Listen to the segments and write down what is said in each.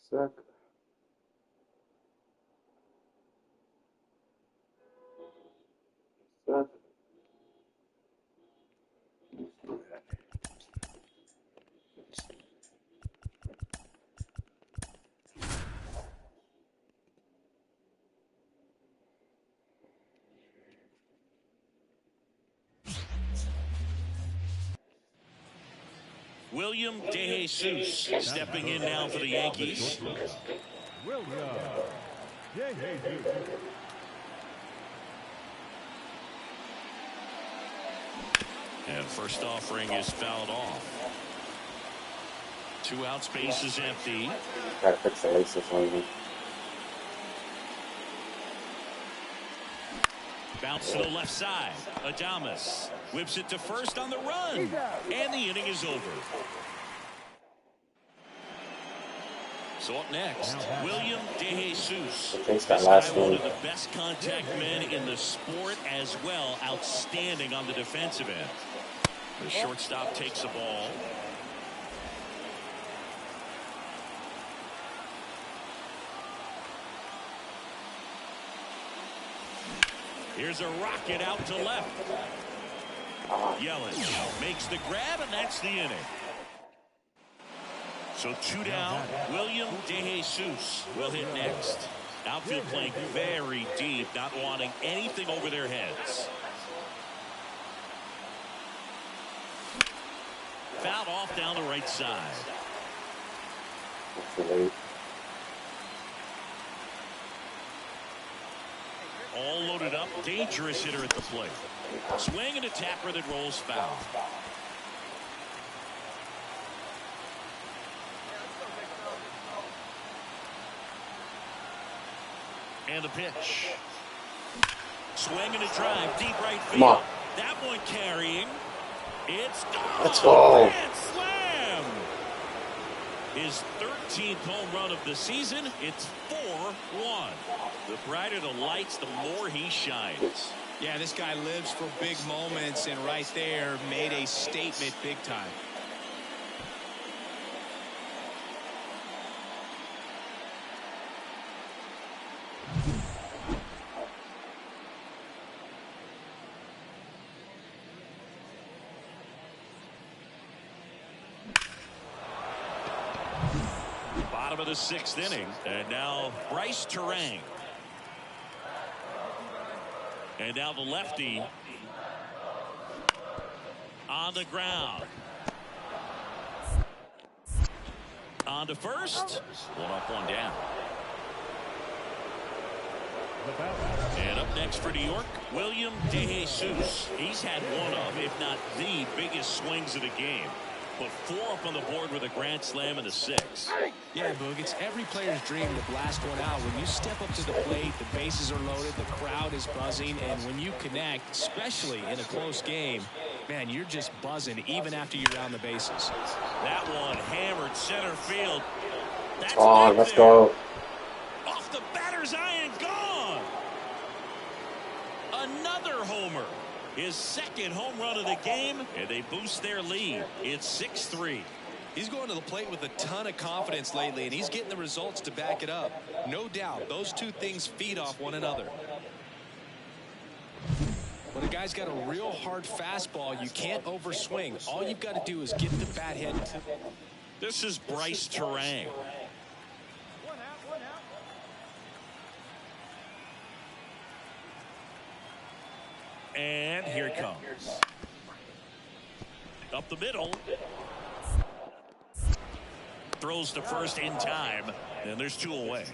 Sec. Sec. William DeJesus stepping in now for the Yankees. William DeJesus. And first offering is fouled off. 2 outs, base is empty. Gotta fix the laces on me. Bounce to the left side. Adames whips it to first on the run. And the inning is over. So up next, William DeJesus. Thanks that This last guy, one one. of the best contact men in the sport as well. Outstanding on the defensive end. The shortstop takes the ball. Here's a rocket out to left. Yelich makes the grab, and that's the inning. So 2 down. William DeJesus will hit next. Outfield playing very deep, not wanting anything over their heads. Fouled off down the right side. All loaded up. Dangerous hitter at the plate. Swing and a tapper that rolls foul. And the pitch. Swing and a drive. Deep right field. That one carrying. It's gone. Let's go. Grand slam. His 13th home run of the season. It's 4-1. The brighter the lights, the more he shines. Yeah, this guy lives for big moments, and right there made a statement big time. Bottom of the 6th inning, and now Bryce Terang. And now the lefty on the ground. On to first. One up, one down. And up next for New York, William DeJesus. He's had one of, if not the biggest swings of the game. Put 4 up on the board with a grand slam and a 6. Yeah, Boog, it's every player's dream to blast one out. When you step up to the plate, the bases are loaded, the crowd is buzzing, and when you connect, especially in a close game, man, you're just buzzing even after you round the bases. That one hammered center field. That's Let's go. Off the batter's iron, gone. Another homer. His 2nd home run of the game, and they boost their lead. It's 6-3. He's going to the plate with a ton of confidence lately, and he's getting the results to back it up. No doubt, those two things feed off one another. When a guy's got a real hard fastball, you can't overswing. All you've got to do is get the bat hit. This is Bryce Terang. And here it comes. Up the middle. Throws to first in time. And there's 2 away.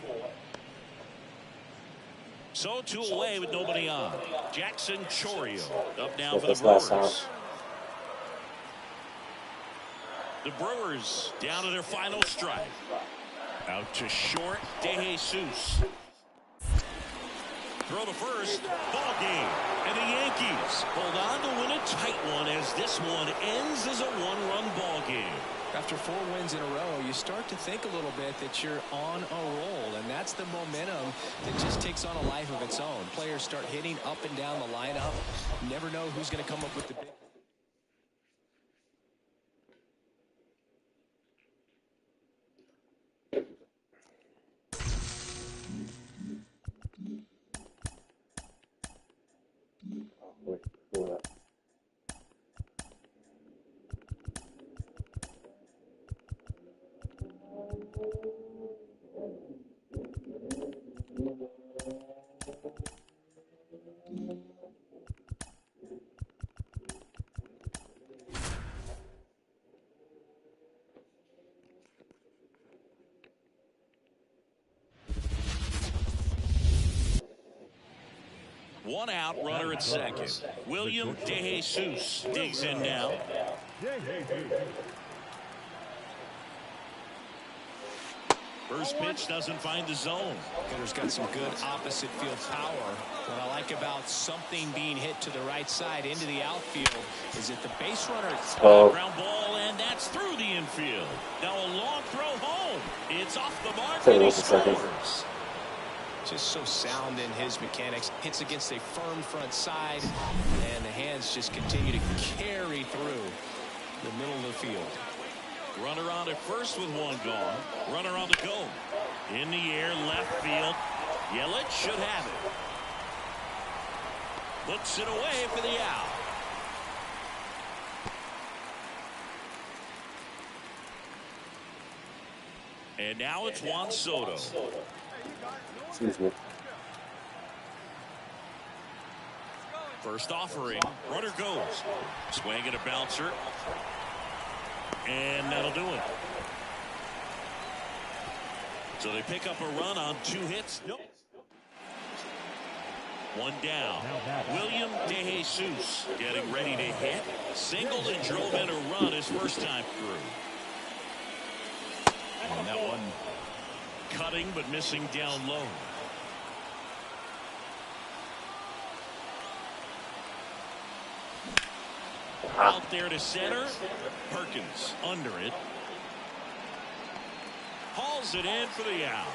So 2 away with nobody on. Jackson Chourio up now for the Brewers. The Brewers down to their final strike. Out to short, DeJesus. Throw to first, ball game. And the Yankees hold on to win a tight one as this one ends as a 1-run ball game. After 4 wins in a row, you start to think a little bit that you're on a roll, and that's the momentum that just takes on a life of its own. Players start hitting up and down the lineup. You never know who's going to come up with the big. Wait, hold up. One out, runner at second. William DeJesus digs in now. First pitch doesn't find the zone. Hitter's got some good opposite field power. What I like about something being hit to the right side into the outfield is that the base runner ground ball, and that's through the infield. Now a long throw home. It's off the mark, and he scores. Just so sound in his mechanics. Hits against a firm front side, and the hands just continue to carry through the middle of the field. Runner on at first with one gone. Runner on the go. In the air, left field. Yelich should have it. Puts it away for the out. And now it's Juan Soto. Excuse me. First offering. Runner goes. Swing and a bouncer. And that'll do it. So they pick up a run on 2 hits. Nope. One down. William DeJesus getting ready to hit. Singled and drove in a run his first time through. And that one cutting but missing down low. Out there to center. Perkins under it. Hauls it in for the out.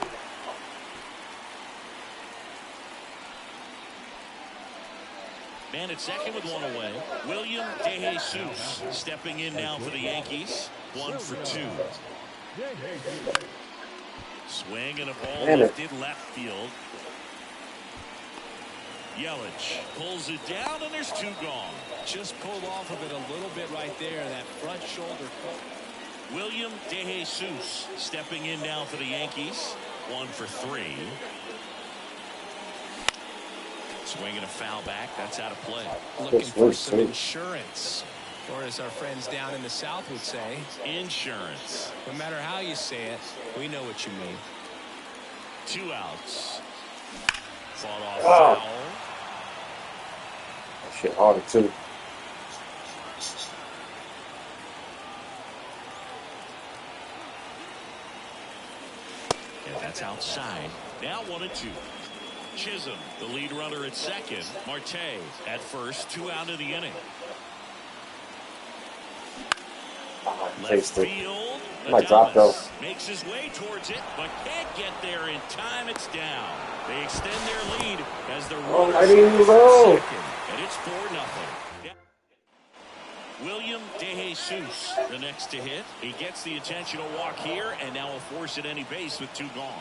Man at second with one away. William DeJesus stepping in now for the Yankees. 1 for 2. Swing and a ball lifted left field. Yelich pulls it down, and there's 2 gone. Just pulled off of it a little bit right there. That front shoulder. William DeJesus stepping in now for the Yankees. 1 for 3. Swinging a foul back. That's out of play. Looking for some insurance. Or as our friends down in the South would say, insurance. No matter how you say it, we know what you mean. 2 outs. Fought off foul. That shit harder too. And that's outside. Now 1-2. Chisholm, the lead runner at second. Marte at first. 2 out of the inning. Left field. Might drop though. Makes his way towards it, but can't get there in time. It's down. They extend their lead as the runner second, and it's 4-0. William DeJesus, the next to hit. He gets the intentional walk here, and now a force at any base with 2 gone.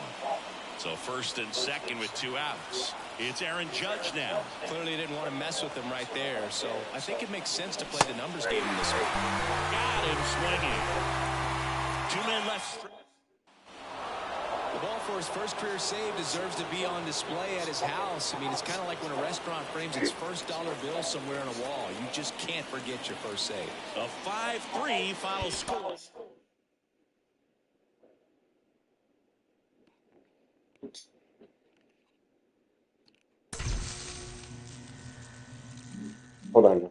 So first and second with 2 outs. It's Aaron Judge now. Clearly didn't want to mess with him right there, so I think it makes sense to play the numbers game in this one. Got him swinging. 2 men left. The ball for his first career save deserves to be on display at his house. I mean, it's kind of like when a restaurant frames its first dollar bill somewhere on a wall. You just can't forget your first save. A 5-3 final score. Hold on.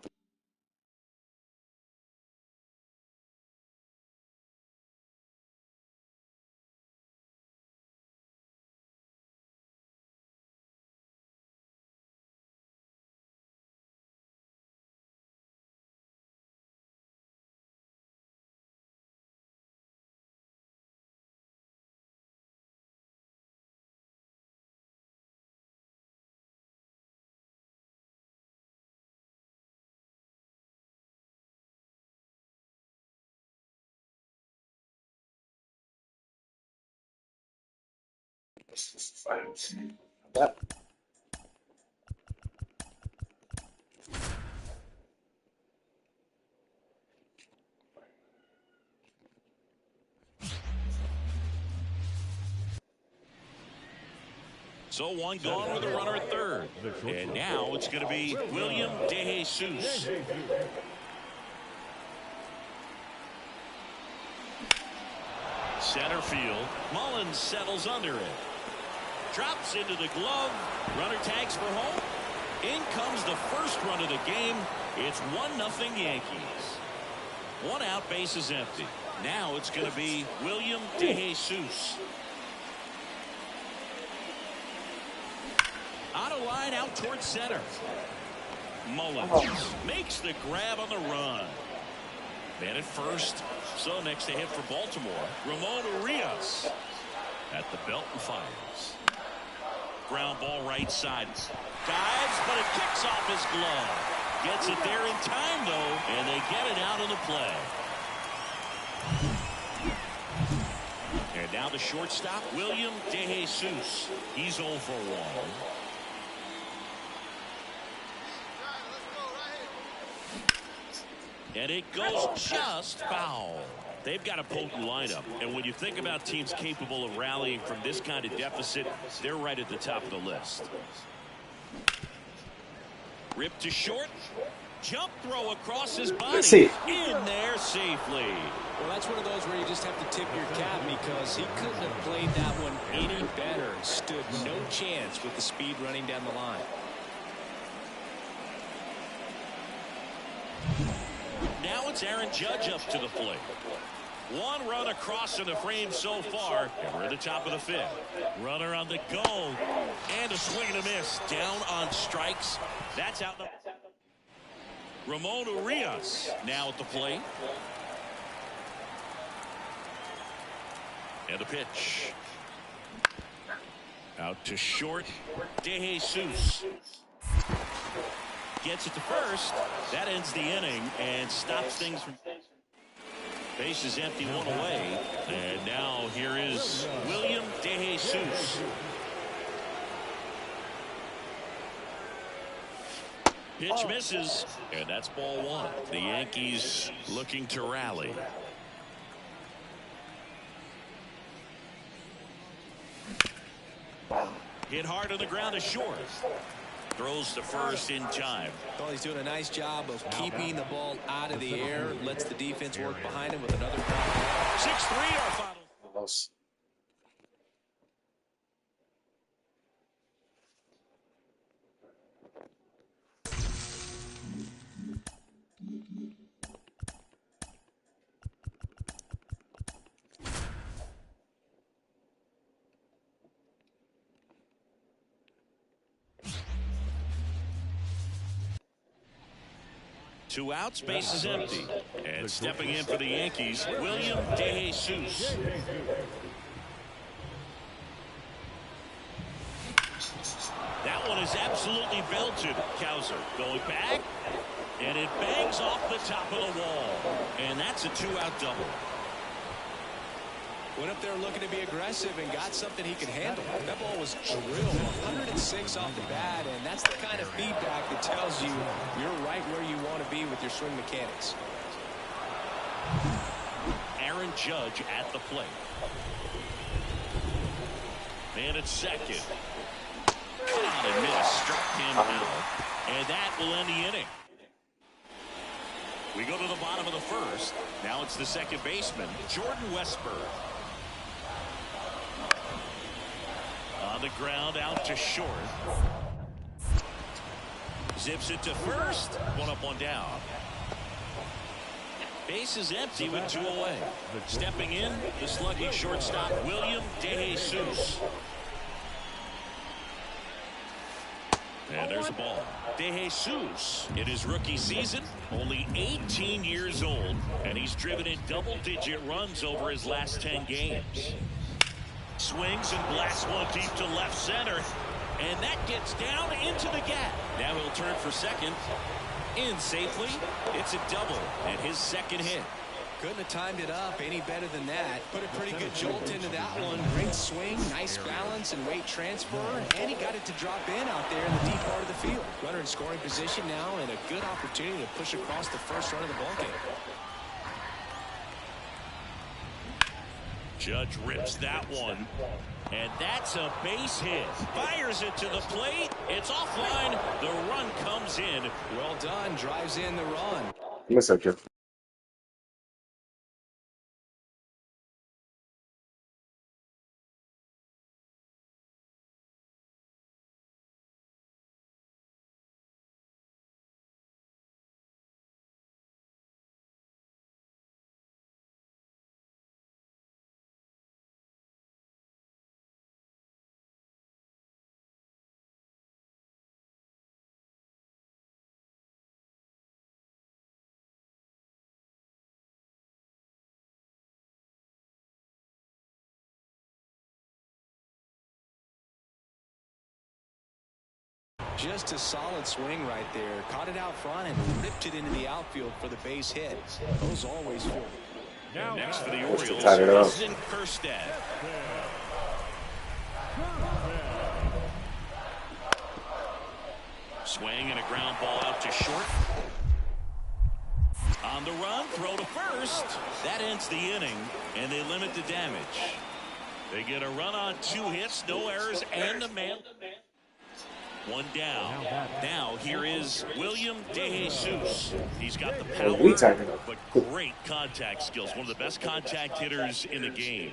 That. So one gone with a runner at third. And now it's going to be William DeJesus. Center field. Mullins settles under it. Drops into the glove. Runner tags for home. In comes the first run of the game. It's 1-0 Yankees. One out, base is empty. Now it's going to be William DeJesus. Out of line, out towards center. Mullins makes the grab on the run. Man at first. So next to hit for Baltimore, Ramon Urias at the belt and fires. Ground ball right side. Dives, but it kicks off his glove. Gets it there in time, though, and they get it out of the play. And now the shortstop, William DeJesus. He's 0 for 1. And it goes just foul. They've got a potent lineup. And when you think about teams capable of rallying from this kind of deficit, they're right at the top of the list. Ripped to short. Jump throw across his body. In there safely. Well, that's one of those where you just have to tip your cap because he couldn't have played that one any better. Stood no chance with the speed running down the line. Now it's Aaron Judge up to the plate. One run across in the frame so far, and we're at the top of the fifth. Runner on the go, and a swing and a miss. Down on strikes. That's out. Ramon Urias now at the plate. And a pitch. Out to short. DeJesus. Gets it to first. That ends the inning and stops things from... Base is empty, one away. And now here is William DeJesus. Pitch misses, and that's ball one. The Yankees looking to rally. Hit hard on the ground to short. Throws to first in time. Well, he's doing a nice job of keeping the ball out of the air. Lets the defense work behind him with another ground ball. 6-3 our final. Close. Two outs, base is empty. And stepping in for the Yankees, William DeJesus. That one is absolutely belted. Cowser going back, and it bangs off the top of the wall. And that's a two-out double. Went up there looking to be aggressive and got something he could handle. That ball was drilled 106 off the bat, and that's the kind of feedback that tells you you're right where you want to be with your swing mechanics. Aaron Judge at the plate. Man at second. Caught and missed. Struck him out. And that will end the inning. We go to the bottom of the first. Now it's the second baseman, Jordan Westburg. On the ground, out to short. Zips it to first. One up, one down. Base is empty with two away. Stepping in, the slugging shortstop, William DeJesus. And there's the ball. DeJesus in his rookie season, only 18 years old, and he's driven in double-digit runs over his last 10 games. Swings and blasts one deep to left center, and that gets down into the gap. Now he'll turn for second. In safely. It's a double and his second hit. Couldn't have timed it up any better than that. Put a pretty good jolt into that one. Great swing, nice balance and weight transfer, and he got it to drop in out there in the deep part of the field. Runner in scoring position now, and a good opportunity to push across the first run of the ballgame. Judge rips that one. And that's a base hit. Fires it to the plate. It's offline. The run comes in. Well done. Drives in the run. Miss it, Jeff. Just a solid swing right there. Caught it out front and ripped it into the outfield for the base hit. Those always feel. Next for the Orioles, tied it up. Justin Kerstad. Swing and a ground ball out to short. On the run, throw to first. That ends the inning, and they limit the damage. They get a run on 2 hits, no errors, and a man. One down. Now here is William DeJesus. He's got the power, but great contact skills. One of the best contact hitters in the game.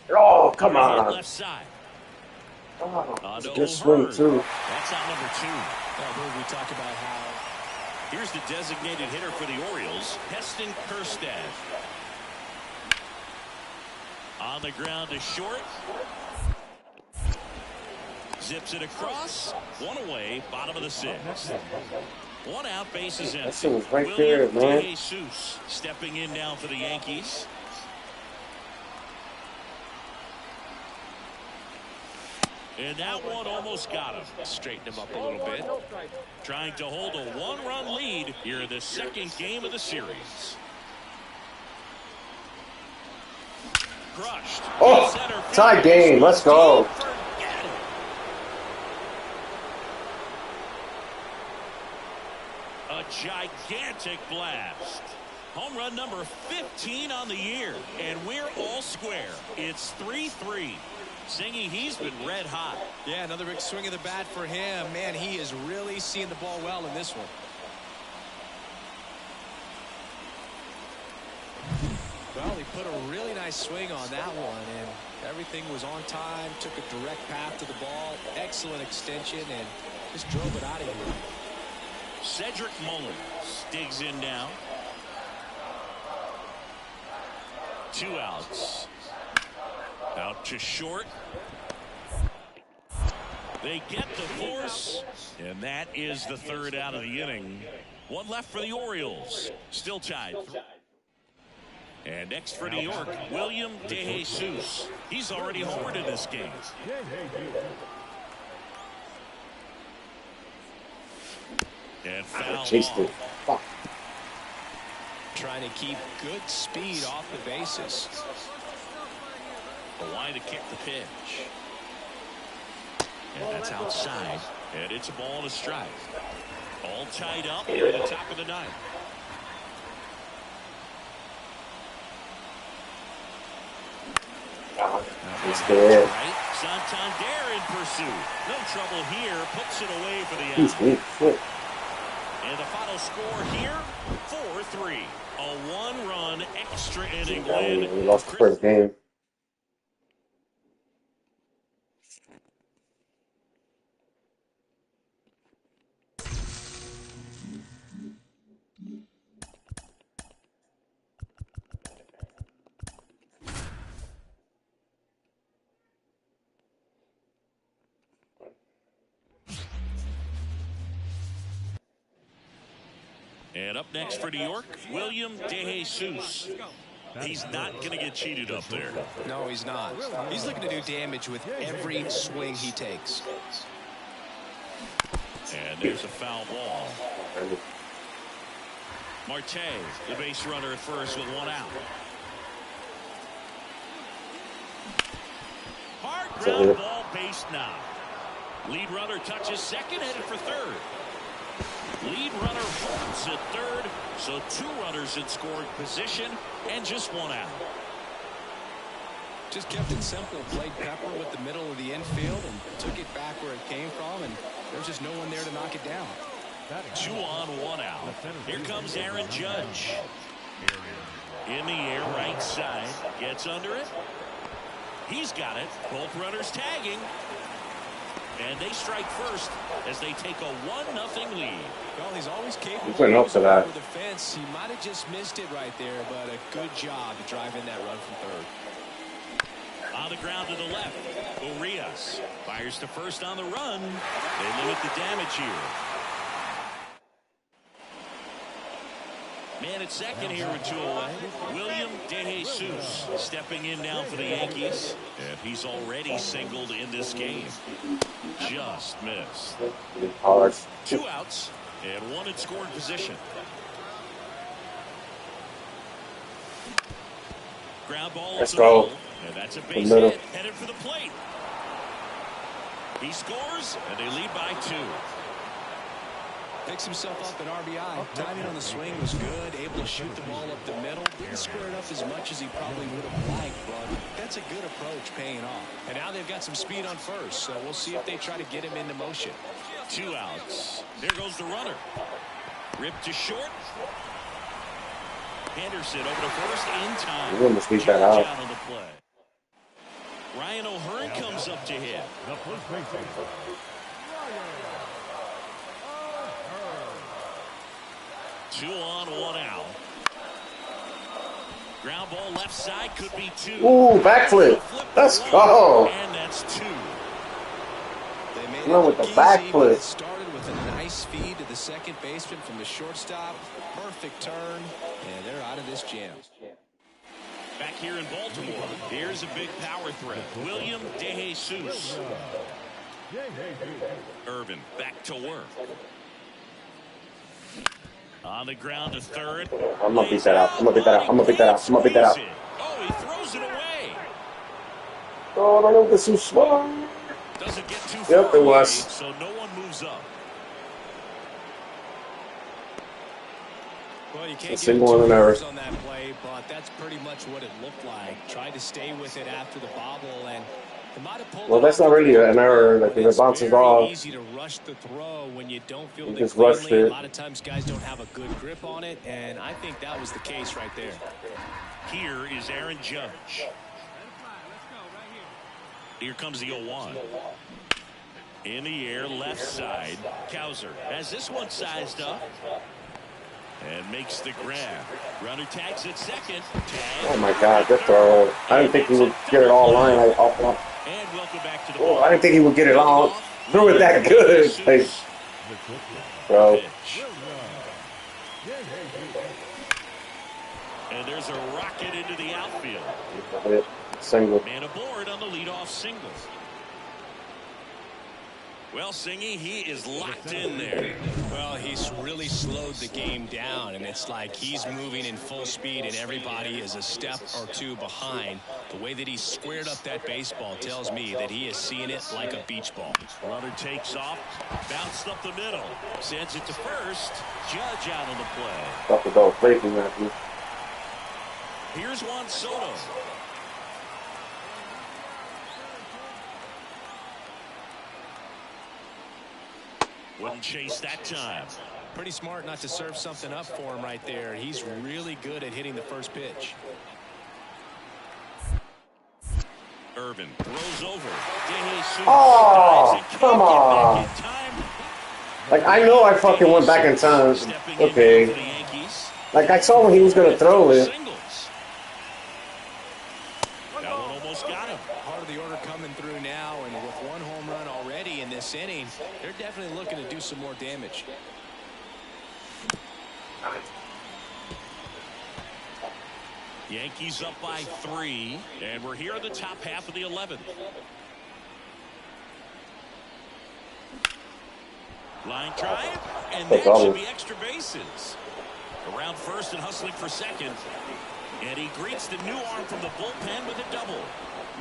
Oh, come on. Left side. Oh, it's a good swing, too. That's out number 2. We talk about how. Here's the designated hitter for the Orioles, Heston Kjerstad. On the ground to short. Zips it across. One away, bottom of the 6th. One out, bases empty. That was right William there, man. DeJesus stepping in now for the Yankees. And that one almost got him. Straighten him up a little bit. Trying to hold a 1-run lead here in the 2nd game of the series. Crushed. Oh, tie game. Let's go. A gigantic blast. Home run number 15 on the year. And we're all square. It's 3-3. Singy, he's been red hot. Yeah, another big swing of the bat for him. Man, he is really seeing the ball well in this one. Well, he put a really nice swing on that one, and everything was on time. Took a direct path to the ball. Excellent extension, and just drove it out of here. Cedric Mullins digs in now. 2 outs. Out to short. They get the force, and that is the 3rd out of the inning. One left for the Orioles. Still tied. And next for New York, William DeJesus. He's already homered in this game. And foul off. Trying to keep good speed off the bases. The line to kick the pitch. And that's outside. And it's a ball and a strike. All tied up at the top of the 9th. He's dead. Right. Santander in pursuit. No trouble here. Puts it away for the out. And the final score here, 4-3. A 1-run extra inning win. We lost the first game. And up next for New York, William DeJesus. He's not going to get cheated up there. No, he's not. He's looking to do damage with every swing he takes. And there's a foul ball. Marte, the base runner at first with 1 out. Hard ground ball, base knock. Lead runner touches second, headed for third. Lead runner holds at third, so 2 runners in scoring position and just 1 out. Just kept it simple, played pepper with the middle of the infield and took it back where it came from, and there's just no one there to knock it down. 2 on, 1 out. Here comes Aaron Judge. In the air, right side. Gets under it. He's got it. Both runners tagging. And they strike first as they take a 1-0 lead. Well, he's always capable He's putting up for that. over the fence. He might have just missed it right there, but a good job to drive in that run from third. On the ground to the left. Urias fires to first on the run. They limit the damage here. Man at second here with 2 away. William DeJesus stepping in now for the Yankees. And he's already singled in this game. Just missed. 2 outs and 1 in scoring position. Ground ball. Let's go. And that's a base hit headed for the plate. He scores and they lead by 2. Picks himself up an RBI. Timing on the swing was good. Able to shoot the ball up the middle. Didn't square it up as much as he probably would have liked, but that's a good approach paying off. And now they've got some speed on first, so we'll see if they try to get him into motion. 2 outs. There goes the runner. Ripped to short. Henderson over to first in time. We're going to speak that out. On the play. Ryan O'Hearn comes up to hit. 2 on, 1 out. Ground ball left side could be 2. Ooh, backflip. Let's go. And that's 2. They made Come on with the backflip. Started with a nice feed to the second baseman from the shortstop. Perfect turn, and they're out of this jam. Back here in Baltimore, here's a big power threat. William DeJesus. Irvin back to work. On the ground to third. I'm going to beat that out. I'm going to beat that out. I'm going to beat that out. I'm going to beat that out. Oh, he throws it away. Oh, I don't know if this is smart. Doesn't get too Yep, far it was. away, so no one moves up. Well, you can't A get single and an error. on that play, but that's pretty much what it looked like. Tried to stay with it after the bobble, and it might have pulled. Well, that's not really an error. Like, if it bounces off. Easy to rush the throw when you don't feel You it just rushed cleanly. it. A lot of times guys don't have a good grip on it, and I think that was the case right there. Here is Aaron Judge. Here comes the 0-1. In the air, left side. Cowser has this one sized up. And makes the grab. Runner tags at second. Oh, my God. That throw. I didn't think he would get it all line. And welcome back to the ball. I didn't think he would get it all. Threw it that good. Like, bro. And there's a rocket into the outfield. Single. Man aboard on the leadoff single. Well, Singy, he is locked in there. Well, he's really slowed the game down, and it's like he's moving in full speed, and everybody is a step or 2 behind. The way that he squared up that baseball tells me that he is seeing it like a beach ball. Runner takes off, bounced up the middle, sends it to first. Judge out on the play. Stop the ball. Breaking, Matthew. Here's Juan Soto. Wouldn't chase that time. Pretty smart not to serve something up for him right there. He's really good at hitting the first pitch. Irvin throws over. Oh, come on. Like, I know I fucking went back in time. Okay. Like, I saw when he was going to throw it. That one almost got him. Part of the order coming through now, and with 1 home run already in this inning, they're definitely looking to do some more damage. Yankees up by 3, and we're here in the top half of the 11th. Line drive, and that should be extra bases. Around first and hustling for second. And he greets the new arm from the bullpen with a double.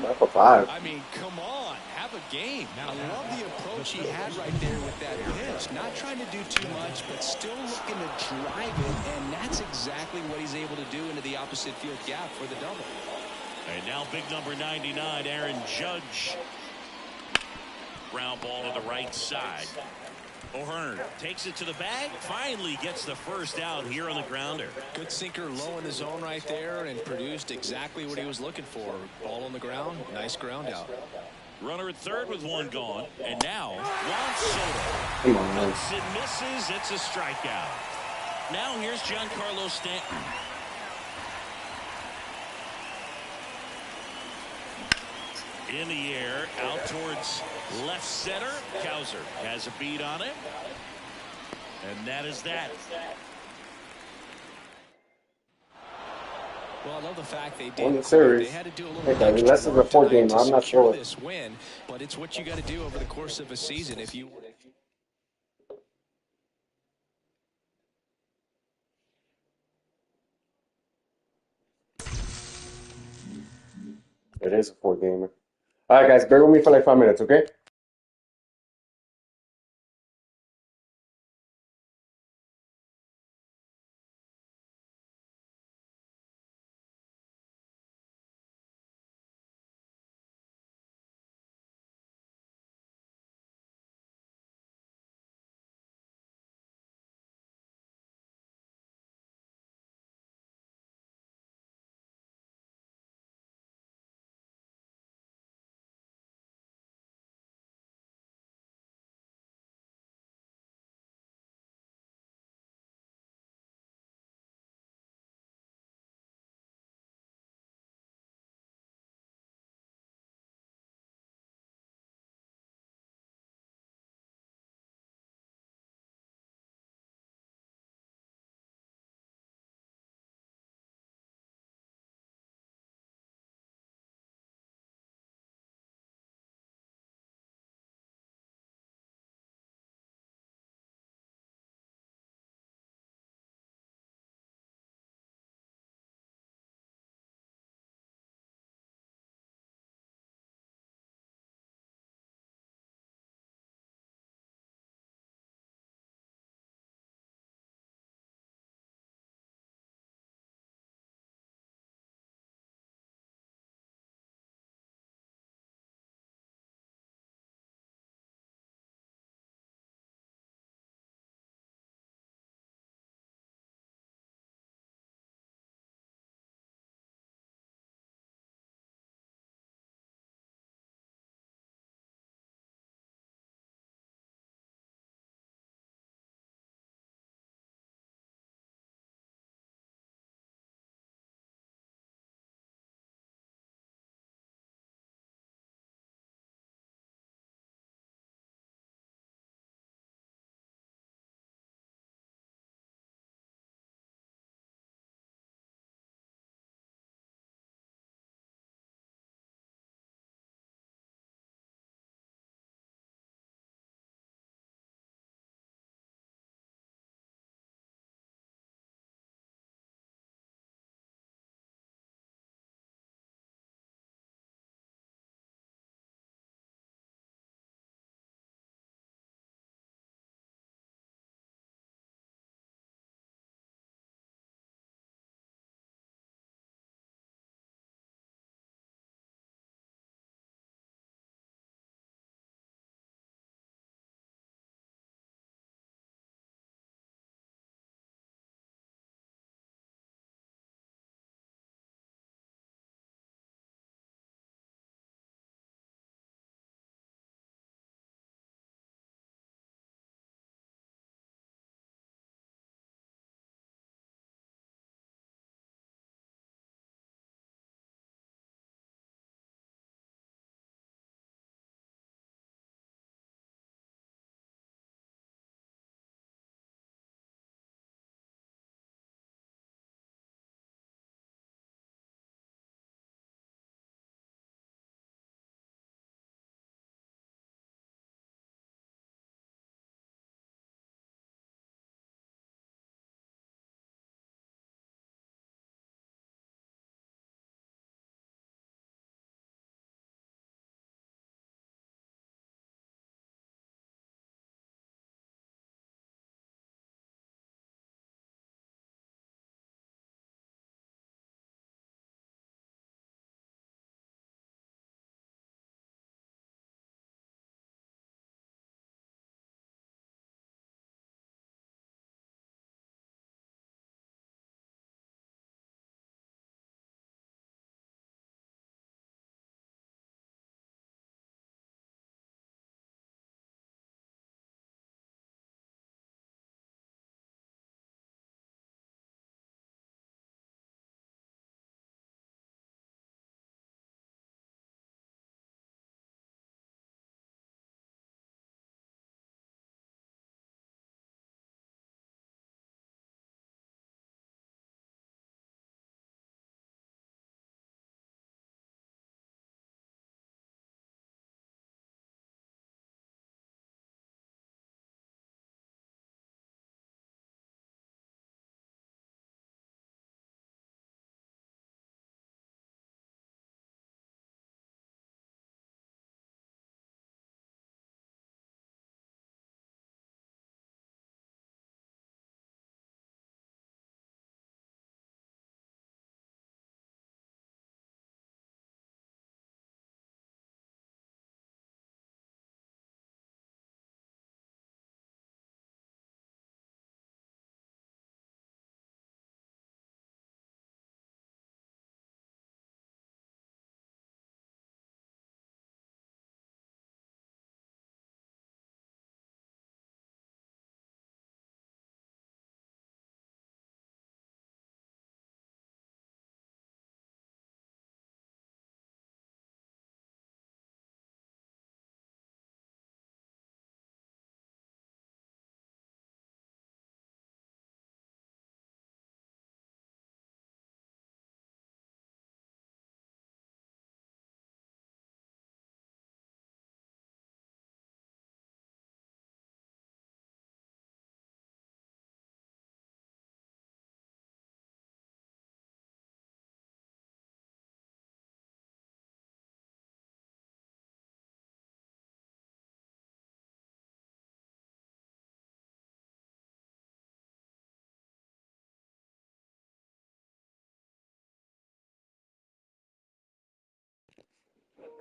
Not for 5. I mean, come on, have a game. I love the approach he had right there with that pitch. Not trying to do too much, but still looking to drive it, and that's exactly what he's able to do into the opposite field gap for the double. And now big number 99, Aaron Judge. Ground ball to the right side. O'Hearn takes it to the bag, finally gets the first out here on the grounder. Good sinker low in the zone right there and produced exactly what he was looking for. Ball on the ground, nice ground out. Runner at third with one gone. And now Juan Soto. Come on. It misses. It's a strikeout. Now here's Giancarlo Stanton. In the air, out towards left center. Cowser has a beat on it. And that is that. Well, I love the fact they Won did. the series. They had to do a little Okay, extra unless it's a work 4 tonight game, to I'm not secure sure. this win, but it's what you got to do over the course of a season. If you It is a 4 gamer. All right, guys, bear with me for like 5 minutes, okay?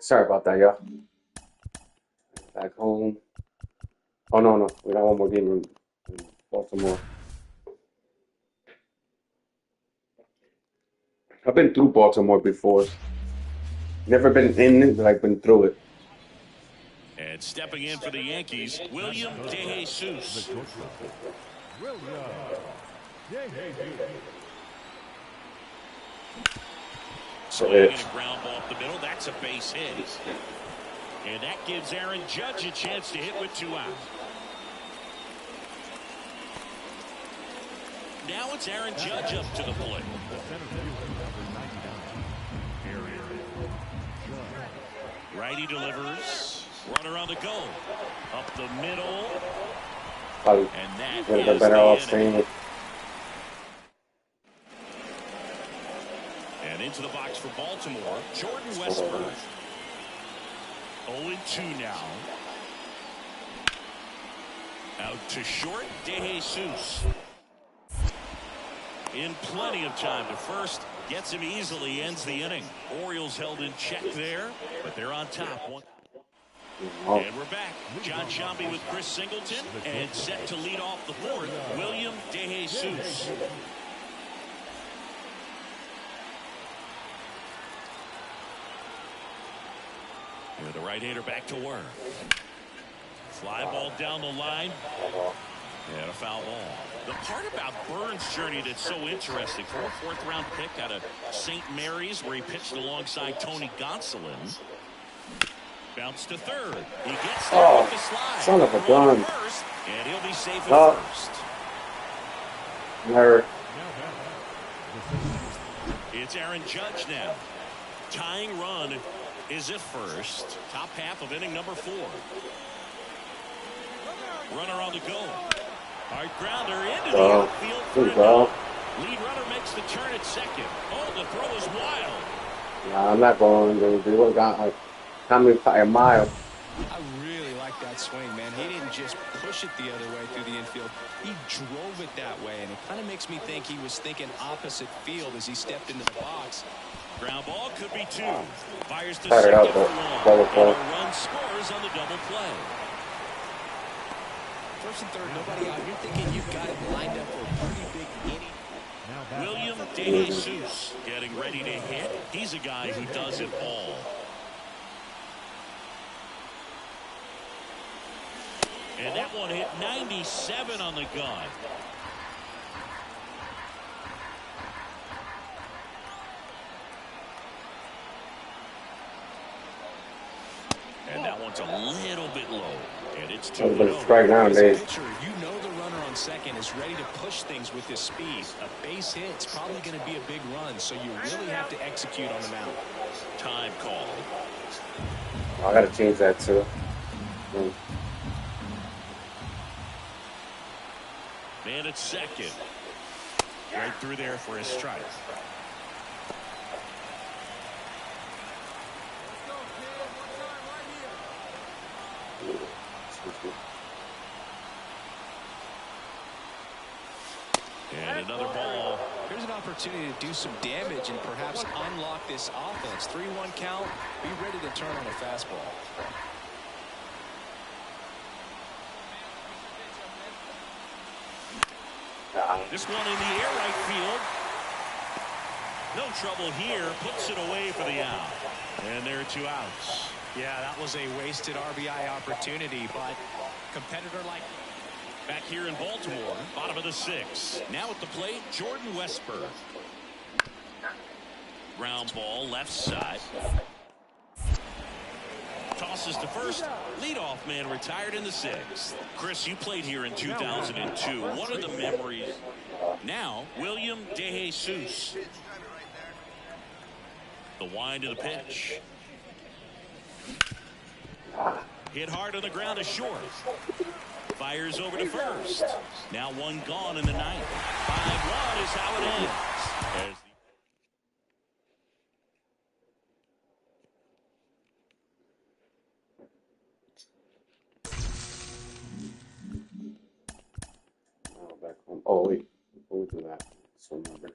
Sorry about that, y'all. Back home. Oh, no. We got one more game in Baltimore. I've been through Baltimore before. Never been in it, but I've been through it. And stepping in for the Yankees, William DeJesus. Swinging a ground ball up the middle. That's a base hit. And that gives Aaron Judge a chance to hit with 2 outs. Now it's Aaron Judge up to the plate. Righty delivers. Runner on the go. Up the middle. Probably and that would have been is better the off inning. staying. And into the box for Baltimore, Jordan Westburg. 0-2 now. Out to short, DeJesus. In plenty of time to first. Gets him easily, ends the inning. Orioles held in check there, but they're on top. And we're back. John Shambi with Chris Singleton, and set to lead off the fourth, William DeJesus. With the right-hander back to work. Fly ball down the line. And a foul ball. The part about Burns' journey that's so interesting, for a fourth-round pick out of St. Mary's, where he pitched alongside Tony Gonsolin. Bounce to third. He gets there with the slide. Son of a gun. First, and he'll be safe at first. Nerd. It's Aaron Judge now. Tying run is at first. Top half of inning number 4. Runner on the go. Hard grounder into the outfield for a no. Lead runner makes the turn at second. Oh, the throw is wild. Nah, I'm not going. They would have got like coming by a mile. I really like that swing, man. He didn't just push it the other way through the infield. He drove it that way, and it kind of makes me think he was thinking opposite field as he stepped into the box. Ground ball could be 2. Fires to second for 1. And a run scores on the double play. First and third, nobody out. You're thinking you've got it lined up for a pretty big inning. William DeJesus getting ready to hit. He's a guy who does it all. And that one hit 97 on the gun. And that one's a little bit low. And it's 2-0. Strike nowadays. You know the runner on second is ready to push things with his speed. A base hit's probably going to be a big run, so you really have to execute on the mound. Time call. I got to change that too. Man at second. Right through there for his strike. And another ball. Here's an opportunity to do some damage and perhaps unlock this offense. 3-1 count. Be ready to turn on a fastball. This one in the air, right field. No trouble here. Puts it away for the out. And there are 2 outs. Yeah, that was a wasted RBI opportunity, but competitor like... Back here in Baltimore, bottom of the 6th. Now at the plate, Jordan Westburg. Ground ball, left side. Tosses to first. Leadoff man retired in the 6th. Chris, you played here in 2002. What are the memories? Now, William DeJesus. The wind of the pitch. Hit hard on the ground to short. Fires over to first. Now 1 gone in the 9th. 5-1 is how it ends. Back home. Oh wait, before we do that, just remember.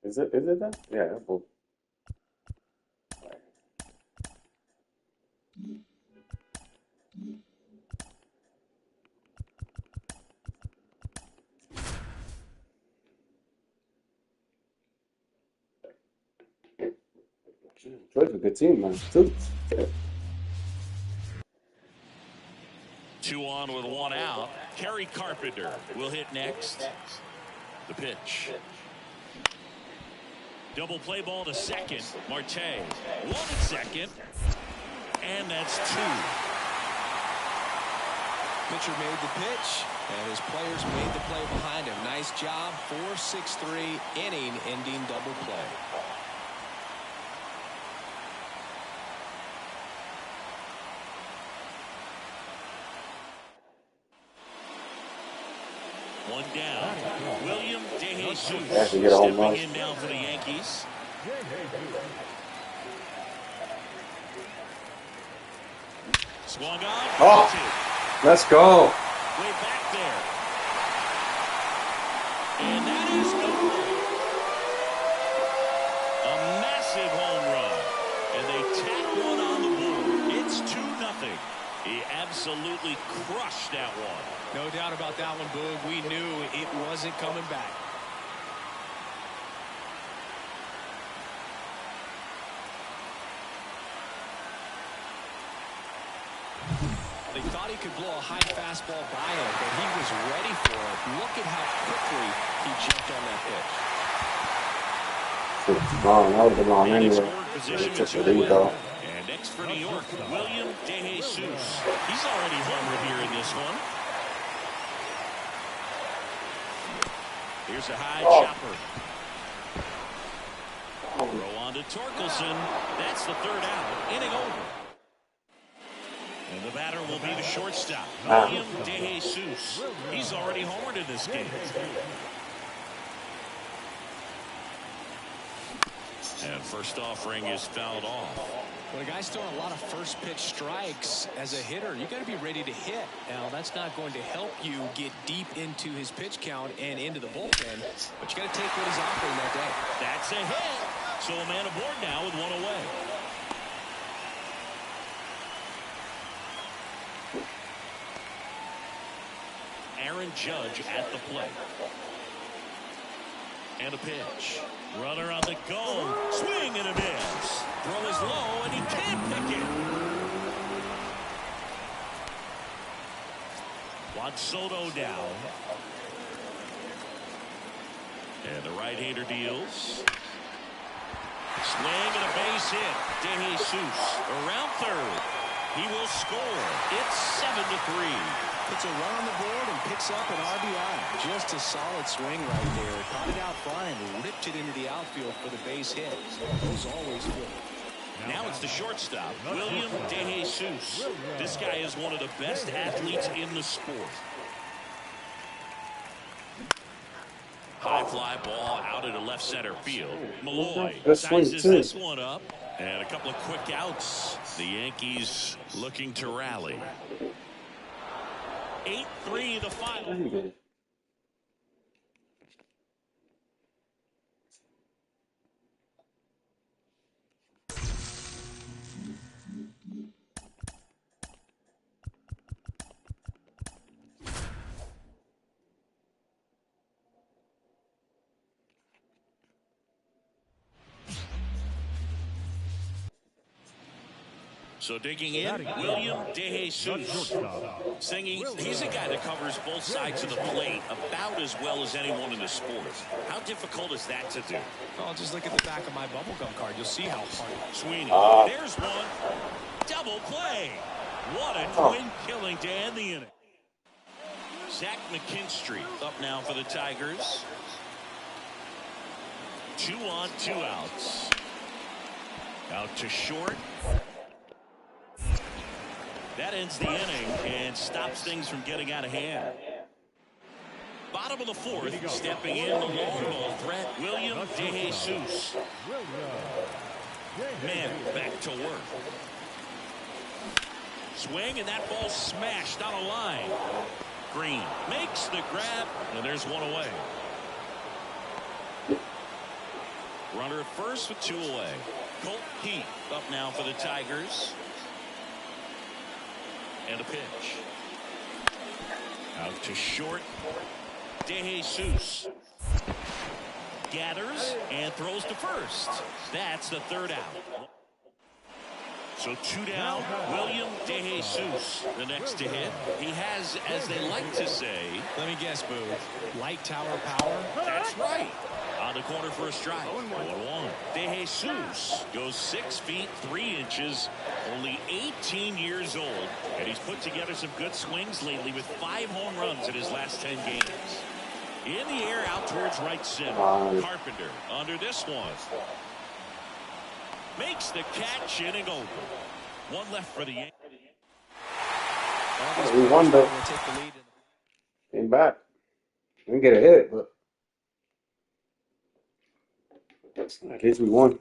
Is it that? Yeah. Well, Detroit's a good team, man. Too. 2 on with 1 out. Kerry Carpenter will hit next. The pitch. Double play ball to second. Marte 1 at second. And that's 2. Pitcher made the pitch, and his players made the play behind him. Nice job. 4-6-3 inning-ending double play. One down. William DeJesus stepping in now for the Yankees. Swung on. Oh, let's go. Way back there. And that is a massive home run. And they tack one on the board. It's 2-0. He absolutely crushed that one. No doubt about that one, Boog. We knew it wasn't coming back. They thought he could blow a high fastball by him, but he was ready for it. Look at how quickly he jumped on that pitch. It's long. That would have been long anyway. Took the lead, though. And next for New York, William DeJesus. He's already homered here in this one. Here's a high chopper. Throw on to Torkelson. That's the 3rd out. Inning over. And the batter will be the shortstop, William DeJesus. He's already homered in this game. And first offering is fouled off. When a guy's throwing a lot of first pitch strikes as a hitter, you got to be ready to hit. Now, that's not going to help you get deep into his pitch count and into the bullpen, but you got to take what he's offering that day. That's a hit. So a man aboard now with 1 away. Aaron Judge at the plate. And a pitch. Runner on the go. Swing and a miss. Throw is low, and he can't pick it. Juan Soto down. And the right-hander deals. Swing and a base hit. DeJesus around third. He will score. It's 7-3. Puts a run on the board and picks up an RBI. Just a solid swing right there. Caught it out front and ripped it into the outfield for the base hit. Those always good. Now it's the shortstop, William DeJesus. This guy is one of the best athletes in the sport. High fly ball out into left center field. Malloy sizes this one up. And a couple of quick outs. The Yankees looking to rally. 8-3 the final. So digging in, William DeJesus. Singing, he's a guy that covers both sides of the plate about as well as anyone in the sport. How difficult is that to do? Oh, just look at the back of my bubblegum card. You'll see how hard. Sweeney, there's one. Double play. What a twin killing to end the inning. Zach McKinstry up now for the Tigers. 2 on, 2 outs. Out to short. That ends the inning and stops things from getting out of hand. Bottom of the 4th, stepping in the long ball threat, William DeJesus. Man, back to work. Swing, and that ball smashed on a line. Green makes the grab, and there's one away. Runner at first with 2 away. Colt Heath up now for the Tigers. And a pitch. Out to short. DeJesus gathers and throws to first. That's the 3rd out. So 2 down. William DeJesus, the next to hit. He has, as they like to say, let me guess, Boo, light tower power? That's right. On the corner for a strike. 1-1. DeJesus goes 6 feet 3 inches, only 18 years old, and he's put together some good swings lately with 5 home runs in his last 10 games. In the air out towards right center. Carpenter under this one. Makes the catch, inning over. 1 left for the Yankees. We won though. Came back. Didn't get a hit, but at least we won.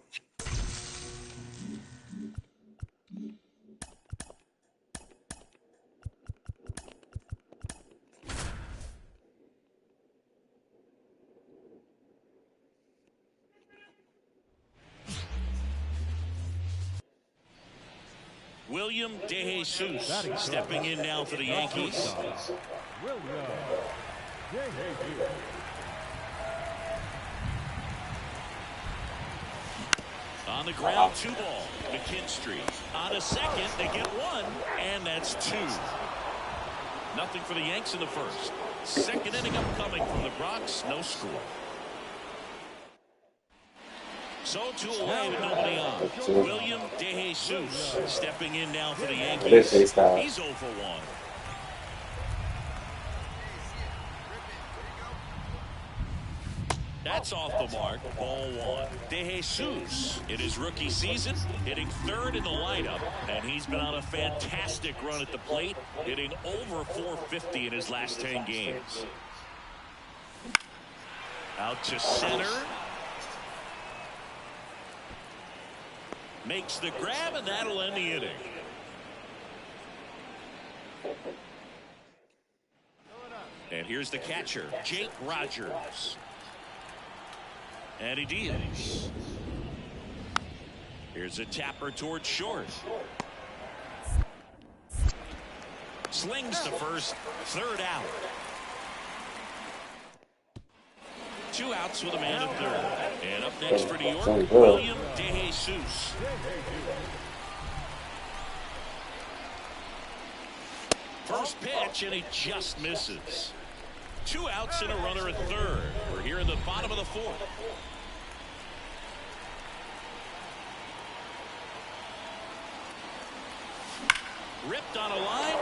William DeJesus stepping in now for the Yankees. On the ground, 2 ball. McKinstry on a second. They get 1, and that's 2. Nothing for the Yanks in the first. Second inning upcoming from the Bronx. No score. So 2 away with nobody on. William DeJesus stepping in now for the Yankees. He's 0 for 1. That's off the mark. Ball 1. DeJesus in his rookie season hitting 3rd in the lineup, and he's been on a fantastic run at the plate, hitting over 450 in his last 10 games. Out to center. Makes the grab, and that'll end the inning. And here's the catcher, Jake Rogers. And he deals. Here's a tapper towards short. Slings to first, 3rd out. 2 outs with a man at 3rd. And up next for New York, William DeJesus. First pitch, and he just misses. 2 outs and a runner at 3rd. We're here in the bottom of the 4th. Ripped on a line.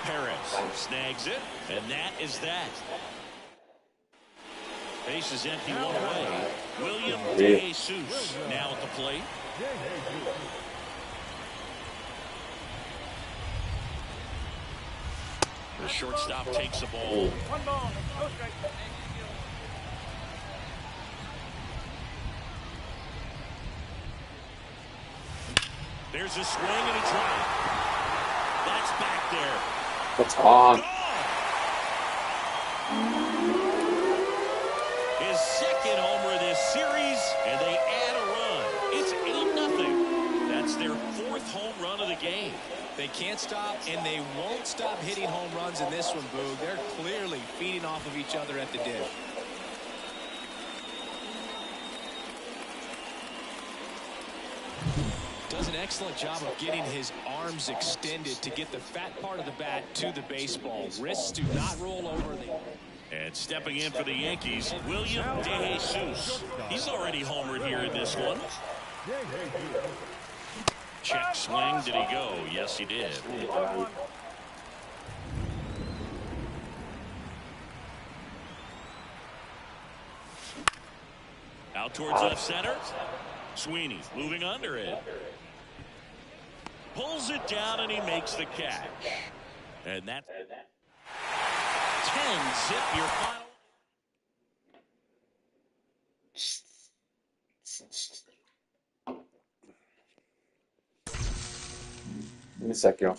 Perez snags it, and that is that. Base is empty, 1 away. William DeJesus now at the plate. The shortstop takes the ball. 1 ball. Go straight. There's a swing and a drop. That's back there. That's on. His 2nd homer this series, and they add a run. It's 8-0. That's their 4th home run of the game. They can't stop, and they won't stop hitting home runs in this one, Boog. They're clearly feeding off of each other at the dish. Does an excellent job of getting his arms extended to get the fat part of the bat to the baseball. Wrists do not roll over. And stepping in for the Yankees, William DeJesus. He's already homered here in this one. Check swing. Did he go? Yes, he did. Out towards left center. Sweeney moving under it. Pulls it down, and he makes the catch. And that's 10-zip your final. Give me a sec, y'all.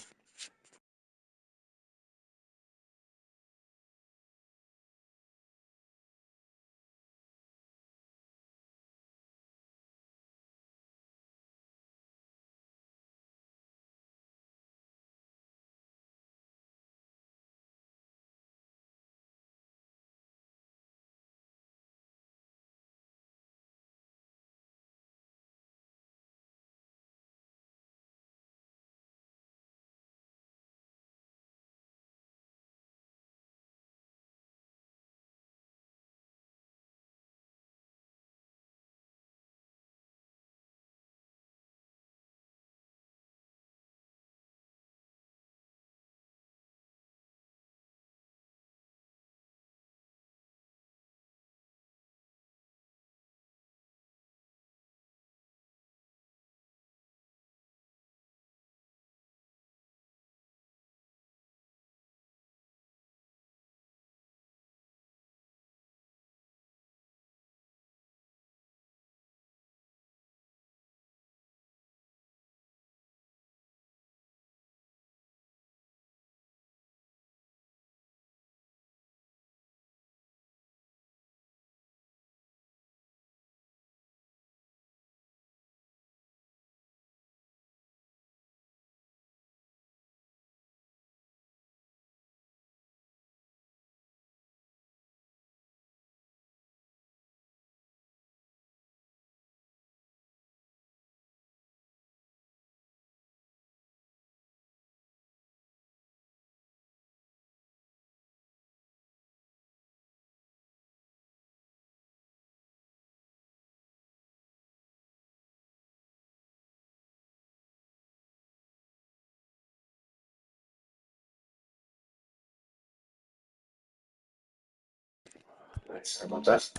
Sorry about that.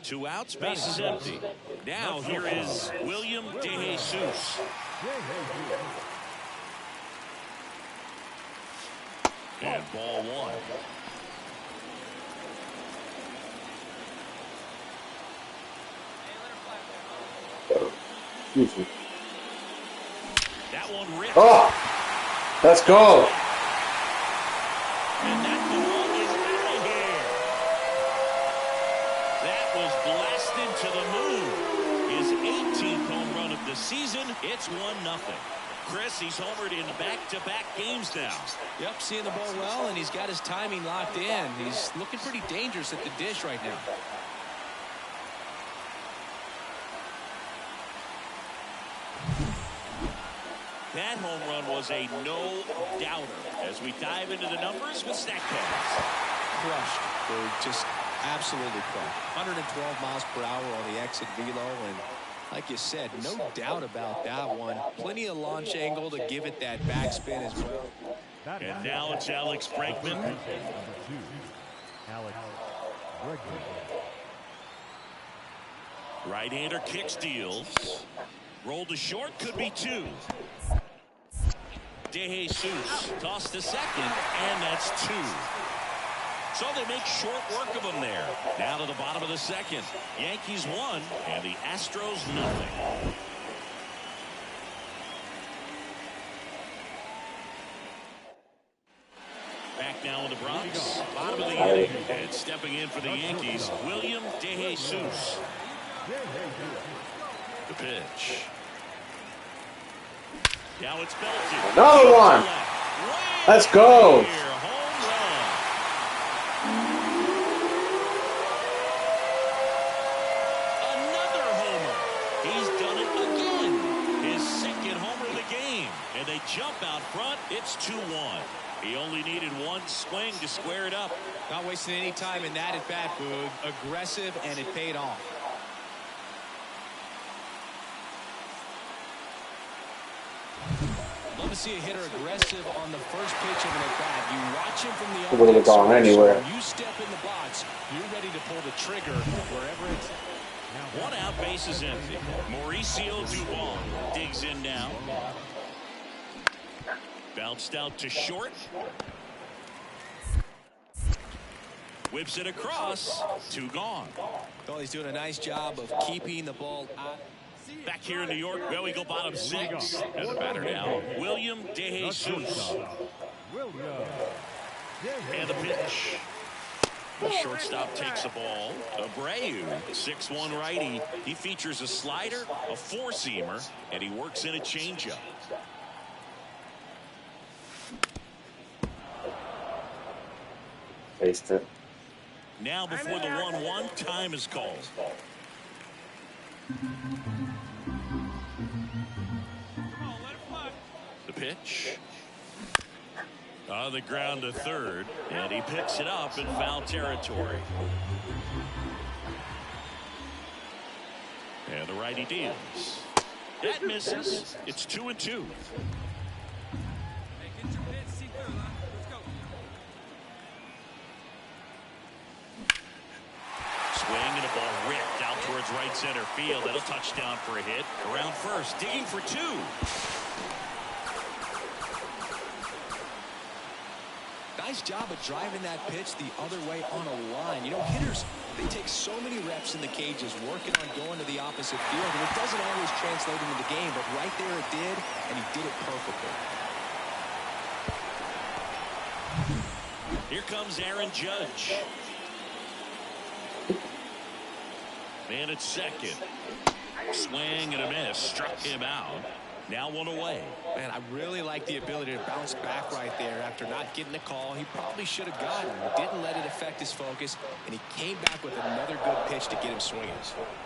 Two outs, base is empty. Now here is William DeJesus. And ball one. Excuse me. That one ripped. Oh! Let's go! And that ball is out of here. That was blasted to the moon. His 18th home run of the season. It's 1-0. Chris, he's homered in back-to-back games now. Yep, seeing the ball well, and he's got his timing locked in. He's looking pretty dangerous at the dish right now. That home run was a no-doubter. As we dive into the numbers with Statcast. Crushed. They're just absolutely crushed. 112 miles per hour on the exit velo, and like you said, no doubt about that one. Plenty of launch angle to give it that backspin as well. And now it's Alex Bregman. Right-hander kick steals. Roll to short, could be two. DeJesus tossed to second, and that's two. So they make short work of him there. Now to the bottom of the second. Yankees 1 and the Astros 0. Back now in the Bronx. Bottom of the inning. And stepping in for the Yankees, William DeJesus. The pitch. Now it's belted. Another one. Let's go. Another homer. He's done it again. His second homer of the game. And they jump out front. It's 2-1. He only needed one swing to square it up. Not wasting any time in that at bat, Boog. Aggressive, and it paid off. Love to see a hitter aggressive on the first pitch of an at-bat. You watch him from the Wouldn't have gone anywhere. When you step in the box, you're ready to pull the trigger wherever it's. One out, base is empty. Mauricio Dubon digs in now. Bounced out to short. Whips it across. Two gone. Well, he's doing a nice job of keeping the ball out. Back here in New York, well, we go bottom 6. And the batter now, William DeJesus. And the pitch. The shortstop takes the ball. Abreu, 6'1" righty. He features a slider, a four-seamer, and he works in a changeup. Faced it. Now before the 1-1, time is called. The pitch. On the ground to third, and he picks it up in foul territory. And the righty deals. That misses. It's 2-2. Swing and a ball ripped out towards right center field. That'll touch down for a hit. Around first, digging for two. Nice job of driving that pitch the other way on a line. You know, hitters, they take so many reps in the cages working on going to the opposite field, and it doesn't always translate into the game, but right there it did, and he did it perfectly. Here comes Aaron Judge. Man at second. Swing and a miss. Struck him out. Now one away. Man, I really like the ability to bounce back right there after not getting a call he probably should have gotten. Didn't let it affect his focus, and he came back with another good pitch to get him swinging.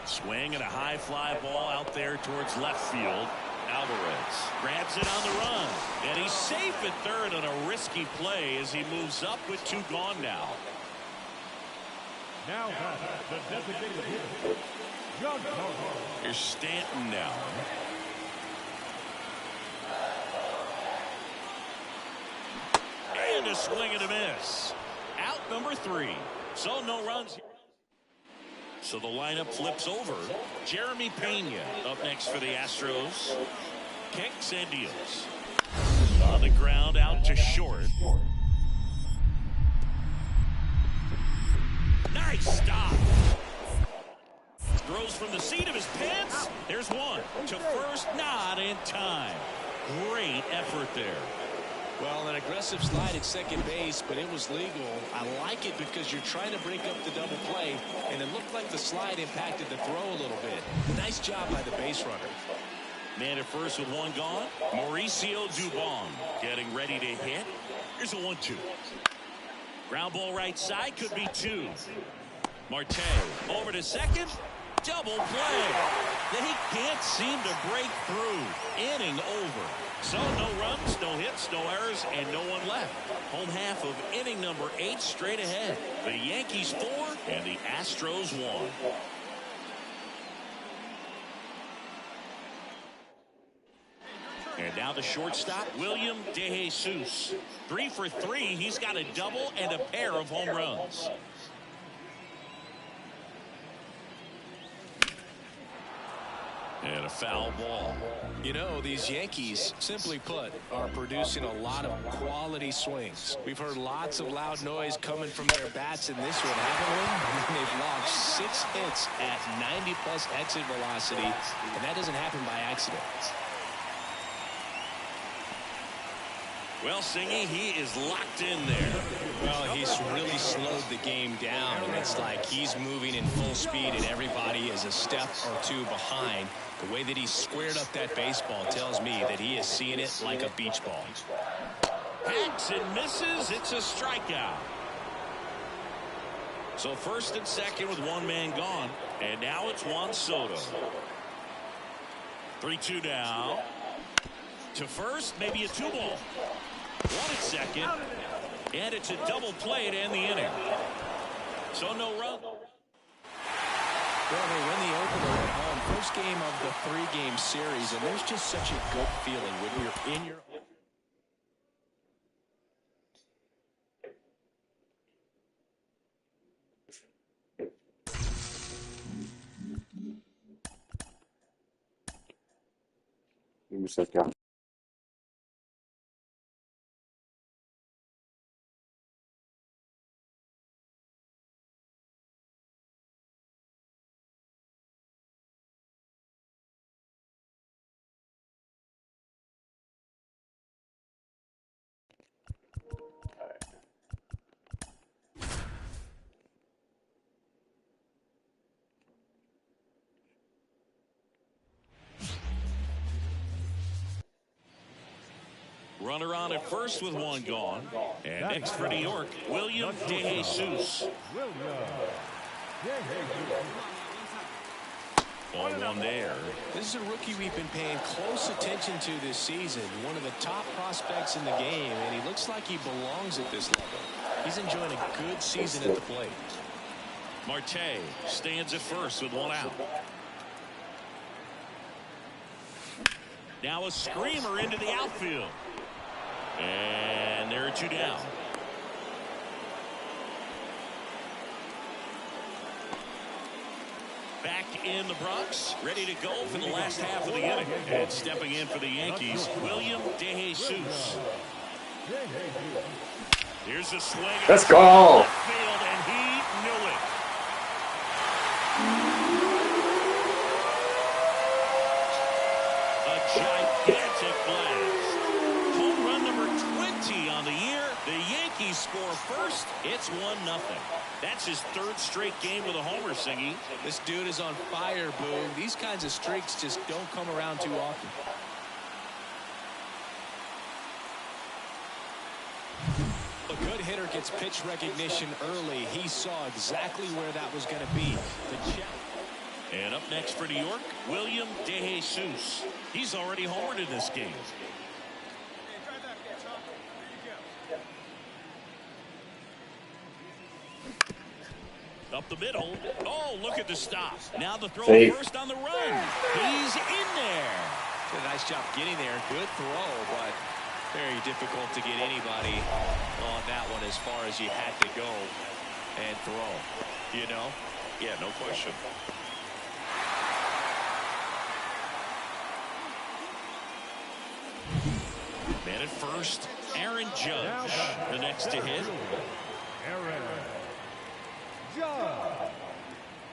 Swing and a high fly ball out there towards left field. Alvarez grabs it on the run, and he's safe at third on a risky play as he moves up with two gone now. Now the designated hitter, John. Here's Stanton now. And a swing and a miss. Out number 3. So no runs. So the lineup flips over. Jeremy Pena up next for the Astros. Kicks and deals. On the ground out to short. Nice stop. Throws from the seat of his pants. There's one. To first, not in time. Great effort there. Well, an aggressive slide at second base, but it was legal. I like it because you're trying to break up the double play, and it looked like the slide impacted the throw a little bit. Nice job by the base runner. Man at first with one gone. Mauricio Dubon getting ready to hit. Here's a 1-2. Ground ball right side, could be 2. Marte over to second. Double play. They can't seem to break through. Inning over. So no runs, no hits, no errors, and no one left. Home half of inning number 8 straight ahead. The Yankees 4 and the Astros 1. And now the shortstop, William DeJesus. 3 for 3. He's got a double and a pair of home runs. And a foul ball. You know, these Yankees, simply put, are producing a lot of quality swings. We've heard lots of loud noise coming from their bats in this one, haven't we? They've logged 6 hits at 90-plus exit velocity, and that doesn't happen by accident. Well, Singy, he is locked in there. Well, he's really slowed the game down, and it's like he's moving in full speed, and everybody is a step or 2 behind. The way that he squared up that baseball tells me that he is seeing it like a beach ball. Hacks and misses. It's a strikeout. So first and second with one man gone. And now it's Juan Soto. 3-2 now. To first, maybe a 2-ball. 1 at second. And it's a double play to end the inning. So no run. Well, they win the opener at home. First game of the 3-game series, and there's just such a good feeling when you're in your... Give me a second. Runner on at first with one gone. And next for New York, William DeJesus. Ball 1 there. This is a rookie we've been paying close attention to this season. One of the top prospects in the game, and he looks like he belongs at this level. He's enjoying a good season at the plate. Marte stands at first with 1 out. Now a screamer into the outfield. And there are 2 down. Back in the Bronx, ready to go for the last half of the inning. And stepping in for the Yankees, William DeJesus. Here's a swing. Let's go. Field, and he knew it. A gigantic blast. Home run number 20 on the year. The Yankees score first. It's 1-0. That's his 3rd straight game with a homer, Singy. This dude is on fire, Boone. These kinds of streaks just don't come around too often. A good hitter gets pitch recognition early. He saw exactly where that was going to be. And up next for New York, William DeJesus. He's already homered in this game. The Up the middle. Oh, look at the stop. Now the throw first on the run. He's in there. Did a nice job getting there. Good throw, but very difficult to get anybody on that one as far as you had to go and throw. You know? Yeah, no question. Man at first, Aaron Judge. The next to hit. Aaron Judge.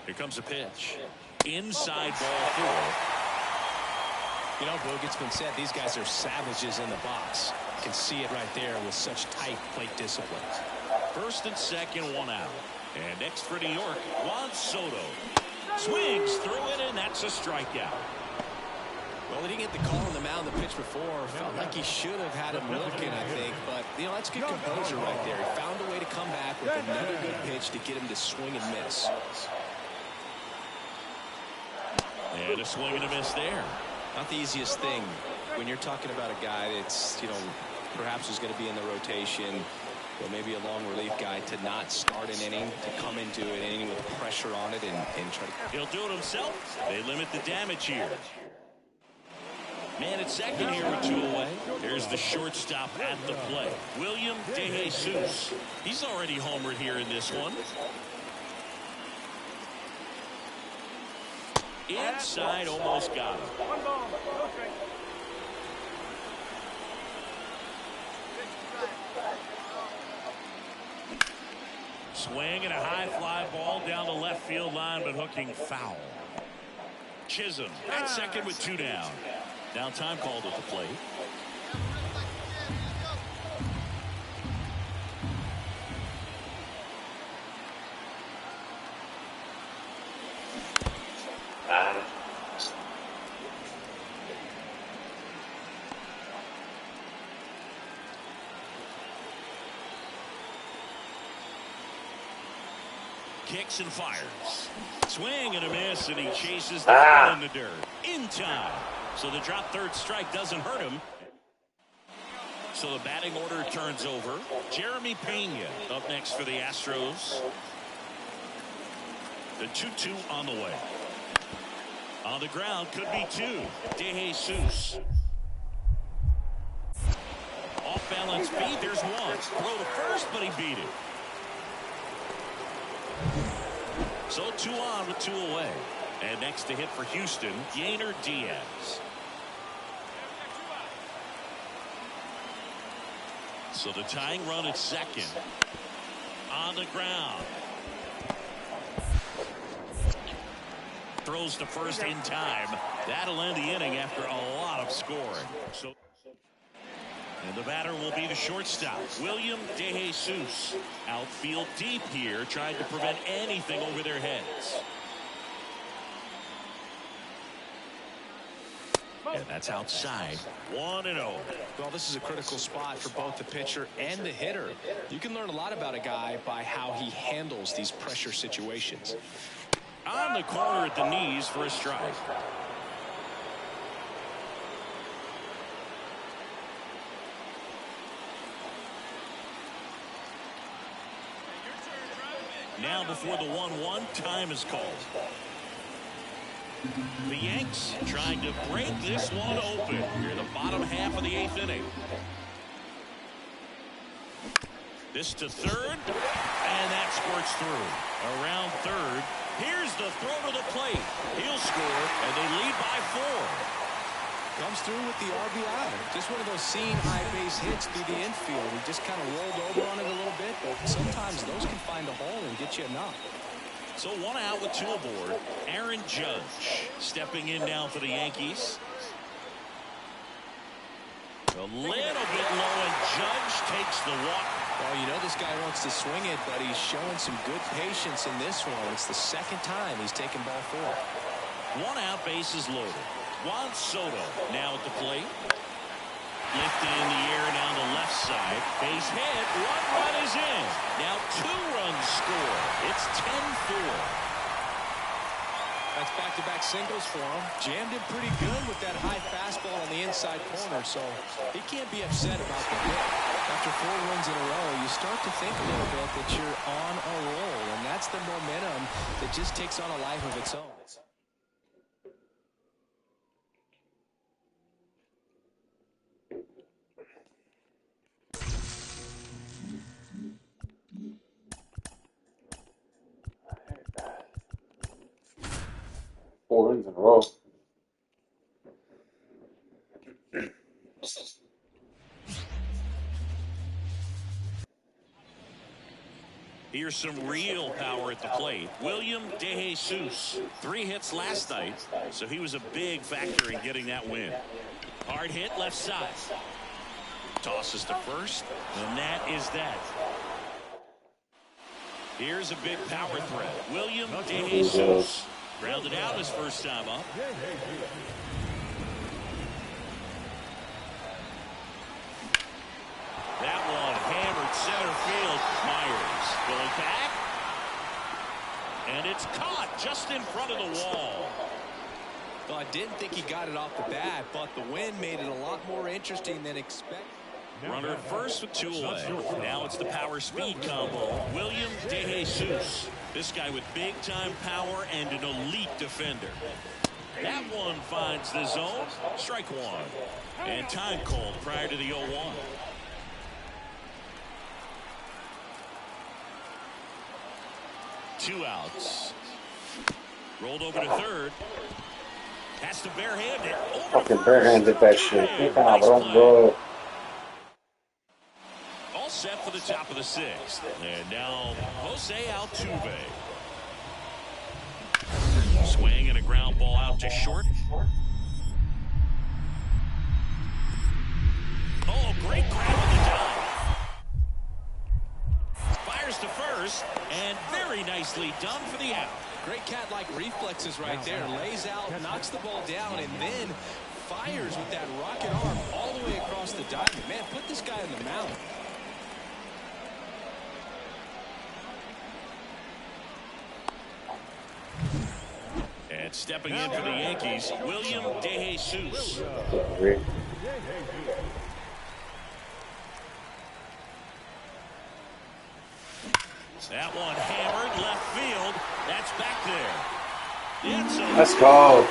Here comes a pitch. Inside ball 4. You know, Boog, it's been said these guys are savages in the box. You can see it right there with such tight plate discipline. First and second, 1 out. And next for New York, Juan Soto. Swings through it, and that's a strikeout. Well, he didn't get the call on the mound the pitch before. Felt like he should have had him looking, I think. But, you know, that's good composure right there. He found a way to come back with another good pitch to get him to swing and miss. And a swing and a miss there. Not the easiest thing when you're talking about a guy that's, you know, perhaps is going to be in the rotation, or maybe a long relief guy, to not start an inning, to come into an inning with pressure on it and try to... He'll do it himself. They limit the damage here. Man at second here with 2 away. There's the shortstop at the plate, William DeJesus. He's already homered here in this one. Inside, almost got him. Swing and a high fly ball down the left field line, but hooking foul. Chisholm at second with 2 down. Now time called at the plate. Kicks and fires. Swing and a miss, and he chases the ball in the dirt. In time. So the drop third strike doesn't hurt him. So the batting order turns over. Jeremy Pena up next for the Astros. The 2-2 on the way. On the ground, could be 2. DeJesus. Off balance feed, there's 1. Throw to first, but he beat it. So 2 on with 2 away. And next to hit for Houston, Yainer Diaz. So the tying run at second. On the ground. Throws to first in time. That'll end the inning after a lot of scoring. So, and the batter will be the shortstop, William DeJesus. Outfield deep here, trying to prevent anything over their heads. And that's outside. 1-0. Well, this is a critical spot for both the pitcher and the hitter. You can learn a lot about a guy by how he handles these pressure situations. On the corner at the knees for a strike. Now before the 1-1, time is called. The Yanks trying to break this one open near the bottom half of the 8th inning. This to third, and that squirts through. Around third, here's the throw to the plate. He'll score, and they lead by 4. Comes through with the RBI. Just one of those seam high base hits through the infield. We just kind of rolled over on it a little bit, but sometimes those can find a hole and get you a knock. So 1 out with 2 aboard. Aaron Judge stepping in now for the Yankees. A little bit low, and Judge takes the walk. Well, you know this guy wants to swing it, but he's showing some good patience in this one. It's the second time he's taken ball 4. 1 out, bases loaded. Juan Soto now at the plate. Lifted in the air down the left side. Base hit. 1 run is in. Now 2 runs score. It's 10-4. That's back-to-back singles for him. Jammed him pretty good with that high fastball on the inside corner, so he can't be upset about the hit. After 4 wins in a row, you start to think a little bit that you're on a roll, and that's the momentum that just takes on a life of its own. 4 wins in a row. Here's some real power at the plate. William DeJesus, 3 hits last night, so he was a big factor in getting that win. Hard hit left side. Tosses to first, and that is that. Here's a big power threat. William DeJesus grounded out his first time up. That one hammered center field. Myers going back. And it's caught just in front of the wall. Well, I didn't think he got it off the bat, but the wind made it a lot more interesting than expected. Runner at first with 2 away. Now it's the power speed combo. William DeJesus. This guy with big time power and an elite defender. That one finds the zone. Strike 1. And time called prior to the 0-1. Two outs. Rolled over to third. Has to barehand it. Fucking barehanded that shit. Cabrón, bro. All set for the top of the 6th. And now Jose Altuve. Swing and a ground ball out to short. Oh, great grab on the dive. Fires to first, and very nicely done for the out. Great cat-like reflexes right there. Lays out, knocks the ball down, and then fires with that rocket arm all the way across the diamond. Man, put this guy in the mound. And stepping in for the Yankees, William DeJesus. That one hammered left field. That's back there. Let's go.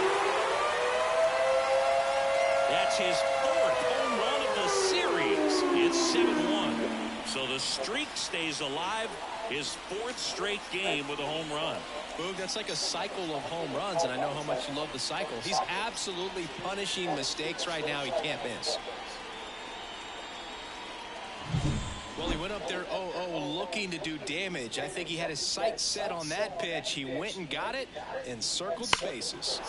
That's his 4th home run of the series. It's 7-1. So the streak stays alive. His 4th straight game with a home run. Boog, that's like a cycle of home runs, and I know how much you love the cycle. He's absolutely punishing mistakes right now he can't miss. Well, he went up there 0-0 looking to do damage. I think he had his sights set on that pitch. He went and got it and circled the bases.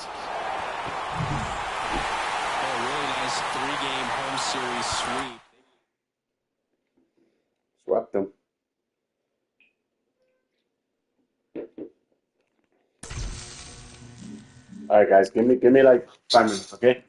Oh, really nice 3-game home series sweep. Swept them. All right, guys, give me like 5 minutes, okay?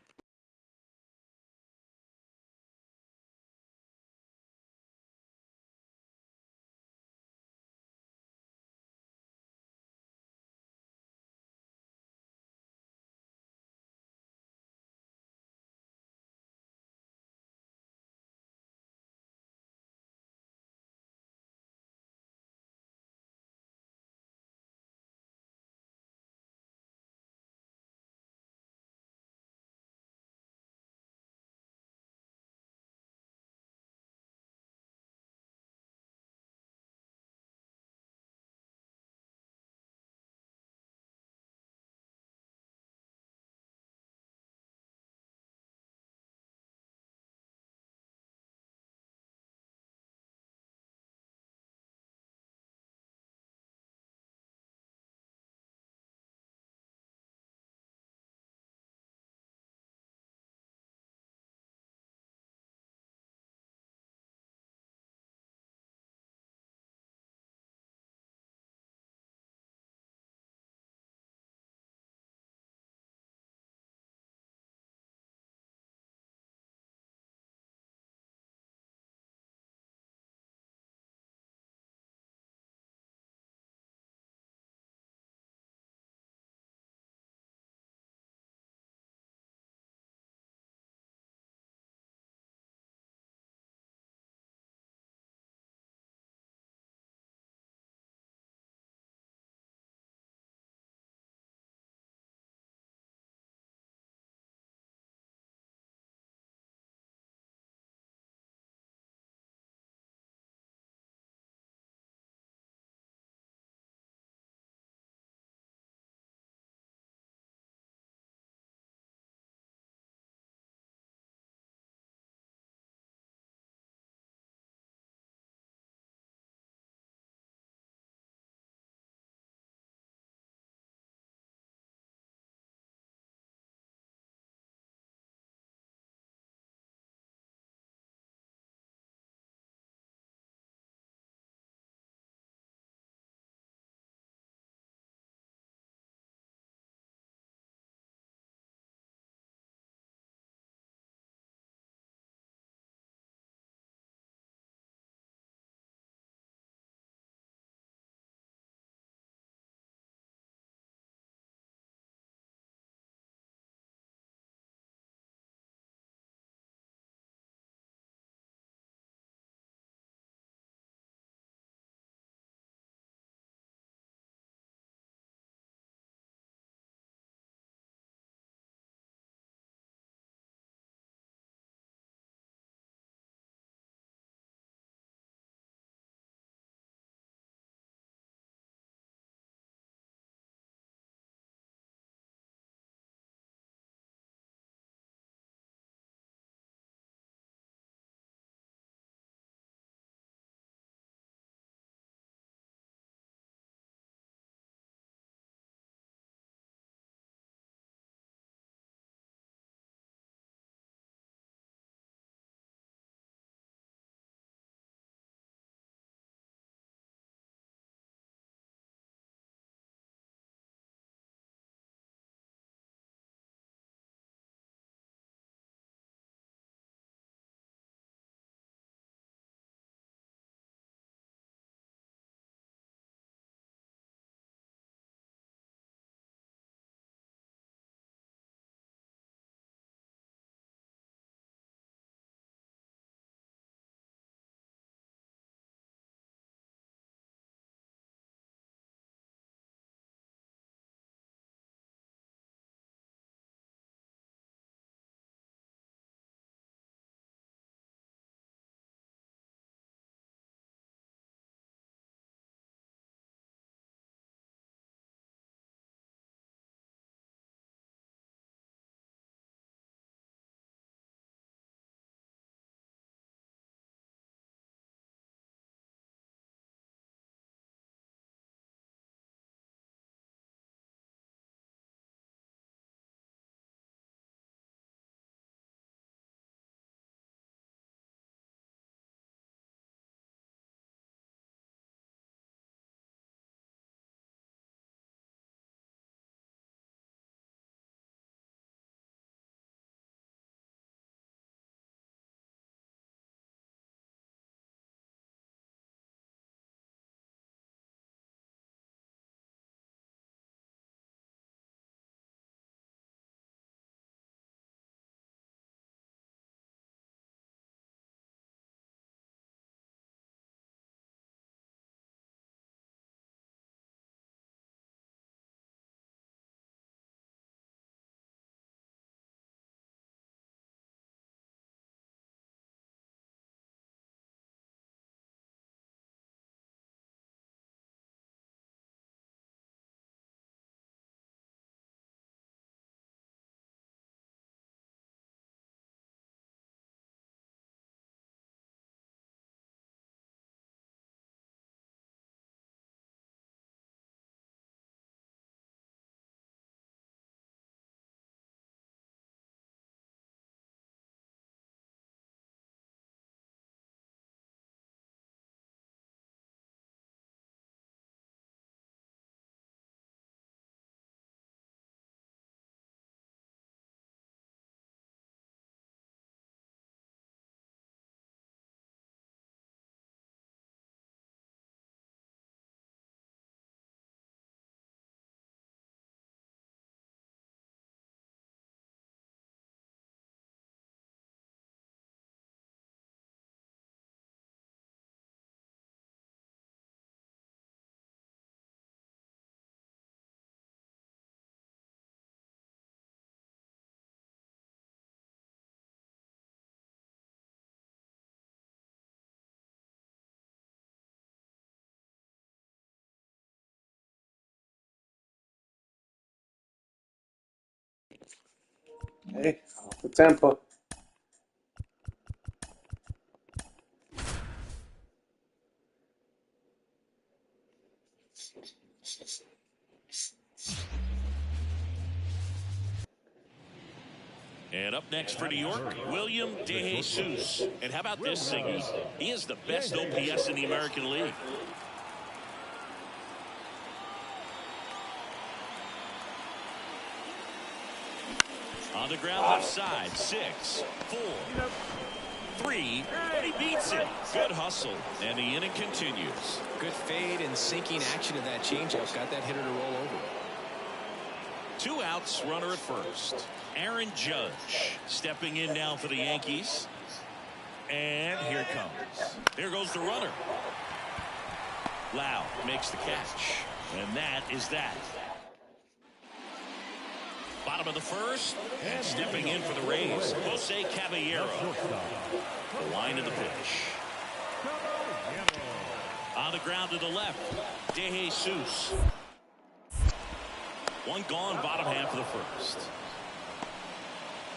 Hey, off the tempo. And up next for New York, William DeJesus. And how about this, Siggy? He is the best OPS in the American League. On the ground left side, 6, 4, 3, and he beats it. Good hustle, and the inning continues. Good fade and sinking action of that changeup. Got that hitter to roll over. 2 outs, runner at first. Aaron Judge stepping in now for the Yankees. And here it comes. There goes the runner. Lau makes the catch. And that is that. Bottom of the first. And stepping in for the Rays, Jose Caballero. The line of the pitch. On the ground to the left, DeJesus. 1 gone, bottom half of the first.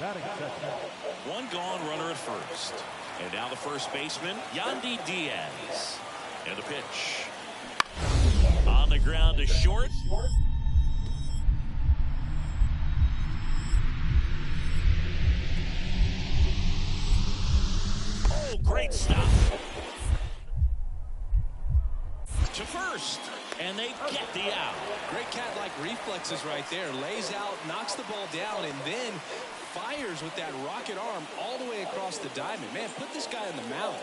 1 gone, runner at first. And now the first baseman, Yandy Diaz. And the pitch. On the ground to short. Oh, great stop. To first. And they get the out. Great cat-like reflexes right there. Lays out, knocks the ball down, and then fires with that rocket arm all the way across the diamond. Man, put this guy on the mound.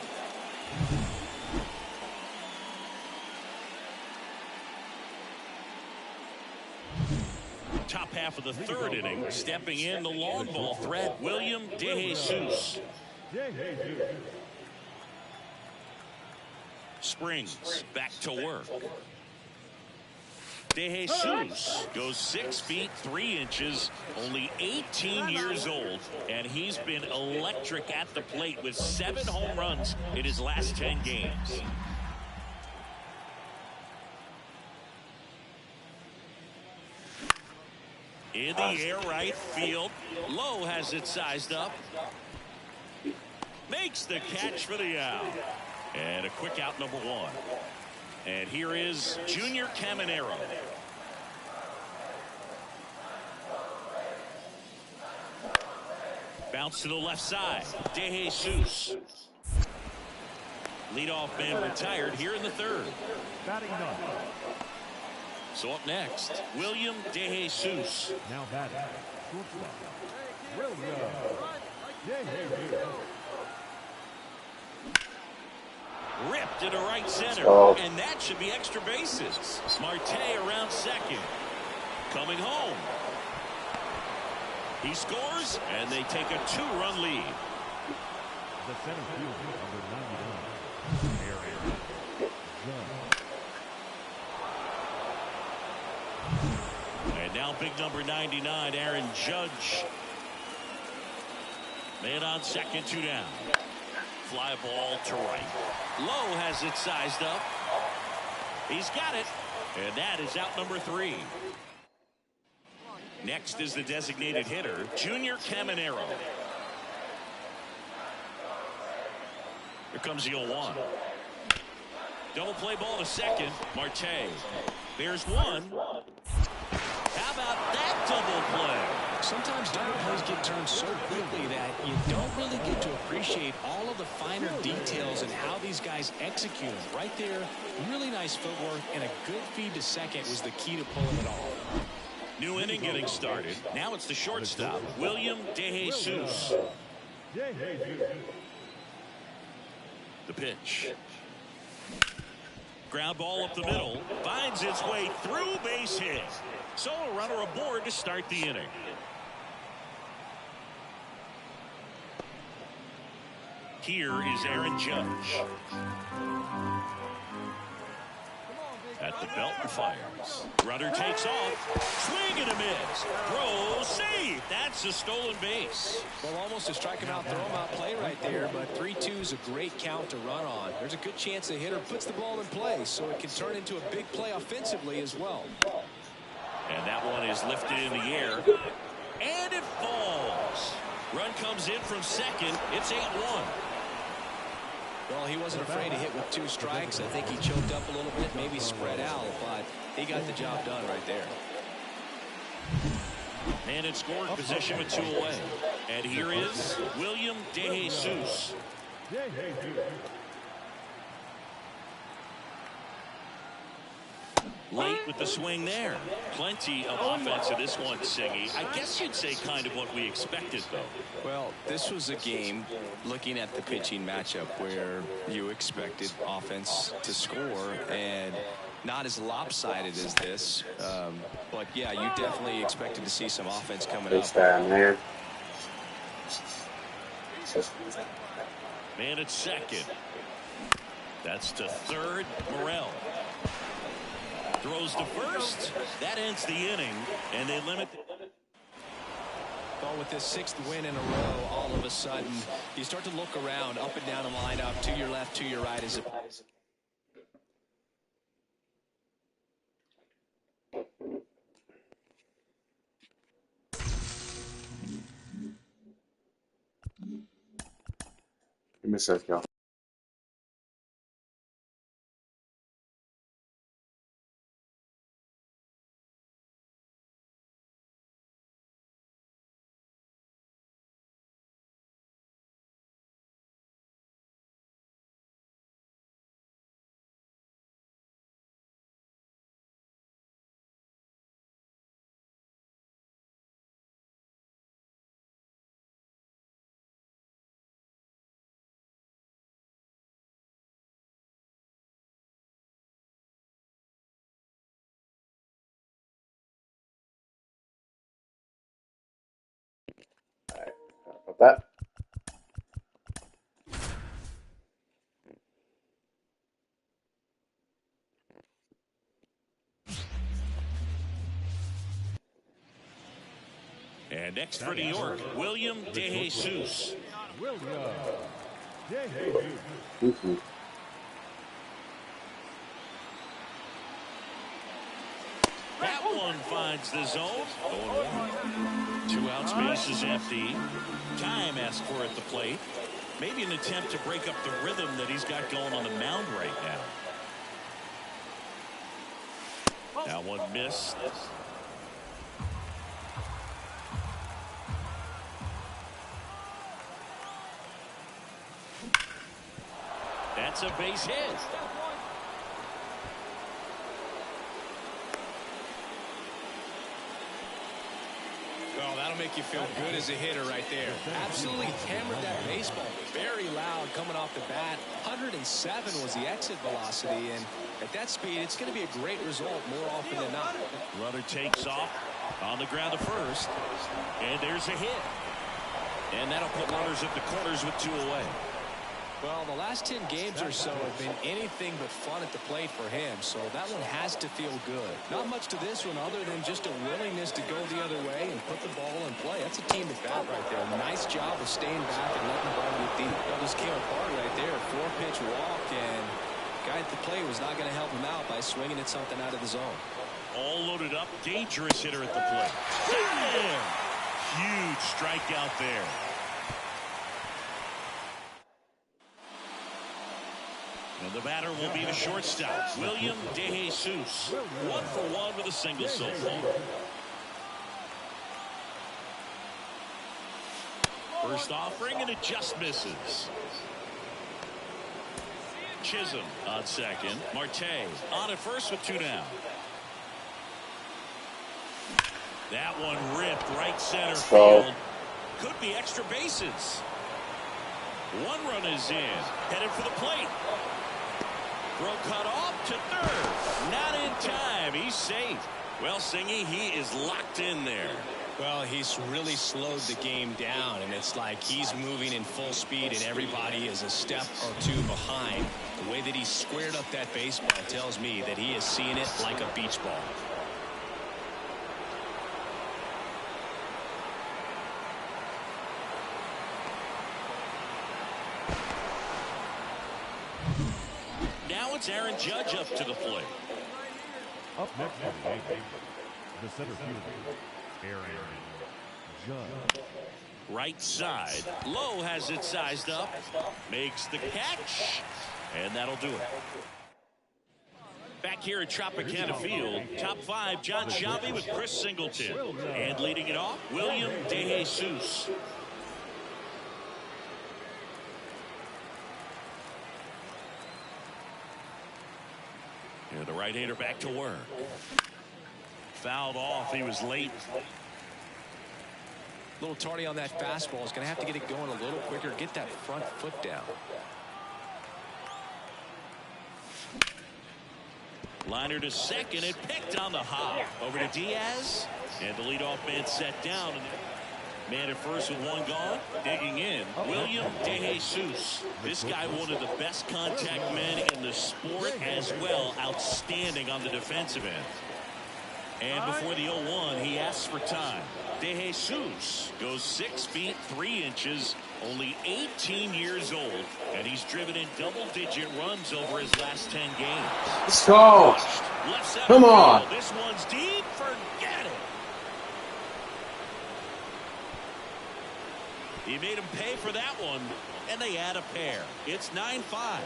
Top half of the 3rd inning, stepping in the long ball threat, William DeJesus. Springs back to work. DeJesus goes 6 feet 3 inches, only 18 years old, and he's been electric at the plate with 7 home runs in his last 10 games. In the air right field, Lowe has it sized up. Makes the catch for the out. And a quick out, number 1. And here is Junior Caminero. Bounce to the left side. DeJesus. Leadoff man retired here in the 3rd. So up next, William DeJesus. Now batting. William DeJesus. Ripped into right center. And that should be extra bases. Marte around second. Coming home. He scores, and they take a 2-run lead. The center fielder, number 99, Aaron Judge. And now big number 99, Aaron Judge. Man on second, 2 down. Fly ball to right. Lowe has it sized up. He's got it. And that is out number 3. Next is the designated hitter, Junior Caminero. Here comes the 0-1. Double play ball to second. Marte. There's 1. How about that double play? Sometimes double plays get turned so quickly that you don't really get to appreciate all of the finer details and how these guys execute them. Right there, really nice footwork, and a good feed to second was the key to pulling it off. New inning getting started. Now it's the shortstop, William DeJesus. The pitch. Ground ball up the middle. Finds its way through, base hit. So a runner aboard to start the inning. Here is Aaron Judge. At the belt and fires. Runner takes off. Swing and a miss. Throw, save. That's a stolen base. Well, almost a strike him out, throw him out play right there, but 3-2 is a great count to run on. There's a good chance the hitter puts the ball in play, so it can turn into a big play offensively as well. And that one is lifted in the air. And it falls. Run comes in from second. It's 8-1. Well, he wasn't afraid to hit with 2 strikes. I think he choked up a little bit, maybe spread out, but he got the job done right there. And in scoring position with 2 away. And here is William DeJesus. Late with the swing there. Plenty of offense in this one, Singy. I guess you'd say kind of what we expected, though. Well, this was a game, looking at the pitching matchup, where you expected offense to score, and not as lopsided as this. But, yeah, you definitely expected to see some offense coming up. Man. Man at second. That's to third. Morel throws to first. That ends the inning, and they limit. Well, with this 6th win in a row, all of a sudden, you start to look around, up and down the lineup, to your left, to your right. As Give me a sec, y'all. About that. And next for New York, William DeJesus. That one finds the zone. 2 out, space is empty. Time asked for at the plate. Maybe an attempt to break up the rhythm that he's got going on the mound right now. That one missed. That's a base hit. well, that'll make you feel good as a hitter right there. Absolutely hammered that baseball. Very loud coming off the bat. 107 was the exit velocity, and at that speed, it's going to be a great result more often than not. Runner takes off on the ground to first, and there's a hit. And that'll put runners at the corners with 2 away. Well, the last 10 games or so have been anything but fun at the plate for him, so that one has to feel good. Not much to this one other than just a willingness to go the other way and put the ball in play. That's a team at bat right there. Nice job of staying back and letting the ball get deep. Well, this came apart right there. 4-pitch walk, and guy at the plate was not going to help him out by swinging at something out of the zone. All loaded up, dangerous hitter at the plate. Damn! Huge strikeout there. And the batter will be the shortstop, William DeJesus. 1 for 1 with a single so far. First offering, and it just misses. Chisholm on second. Marte on at first with 2 down. That one ripped right center field. Could be extra bases. 1 run is in. Headed for the plate. Throw cut off to third. Not in time. He's safe. Well, Singy, he is locked in there. Well, he's really slowed the game down, and it's like he's moving in full speed, and everybody is a step or 2 behind. The way that he squared up that baseball tells me that he is seeing it like a beach ball. Now it's Aaron Judge up to the plate. Up next for the Yankees, the center fielder, Aaron Right side. Lowe has it sized up. Makes the catch. And that'll do it. Back here at Tropicana Field, top 5, John Sciambi with Chris Singleton. And leading it off, William DeJesus. Here the right-hander back to work. Fouled off. He was late. A little tardy on that fastball. Is going to have to get it going a little quicker. Get that front foot down. Liner to second and picked on the hop. Over to Diaz. And the leadoff man set down. Man at first with one gone. Digging in, William DeJesus. This guy, one of the best contact men in the sport as well. Outstanding on the defensive end. And before the 0-1, he asks for time. DeJesus goes 6 feet 3 inches, only 18 years old, and he's driven in double-digit runs over his last 10 games. Let's go. Come on. This one's deep. Forget it. He made him pay for that one, and they add a pair. It's 9-5.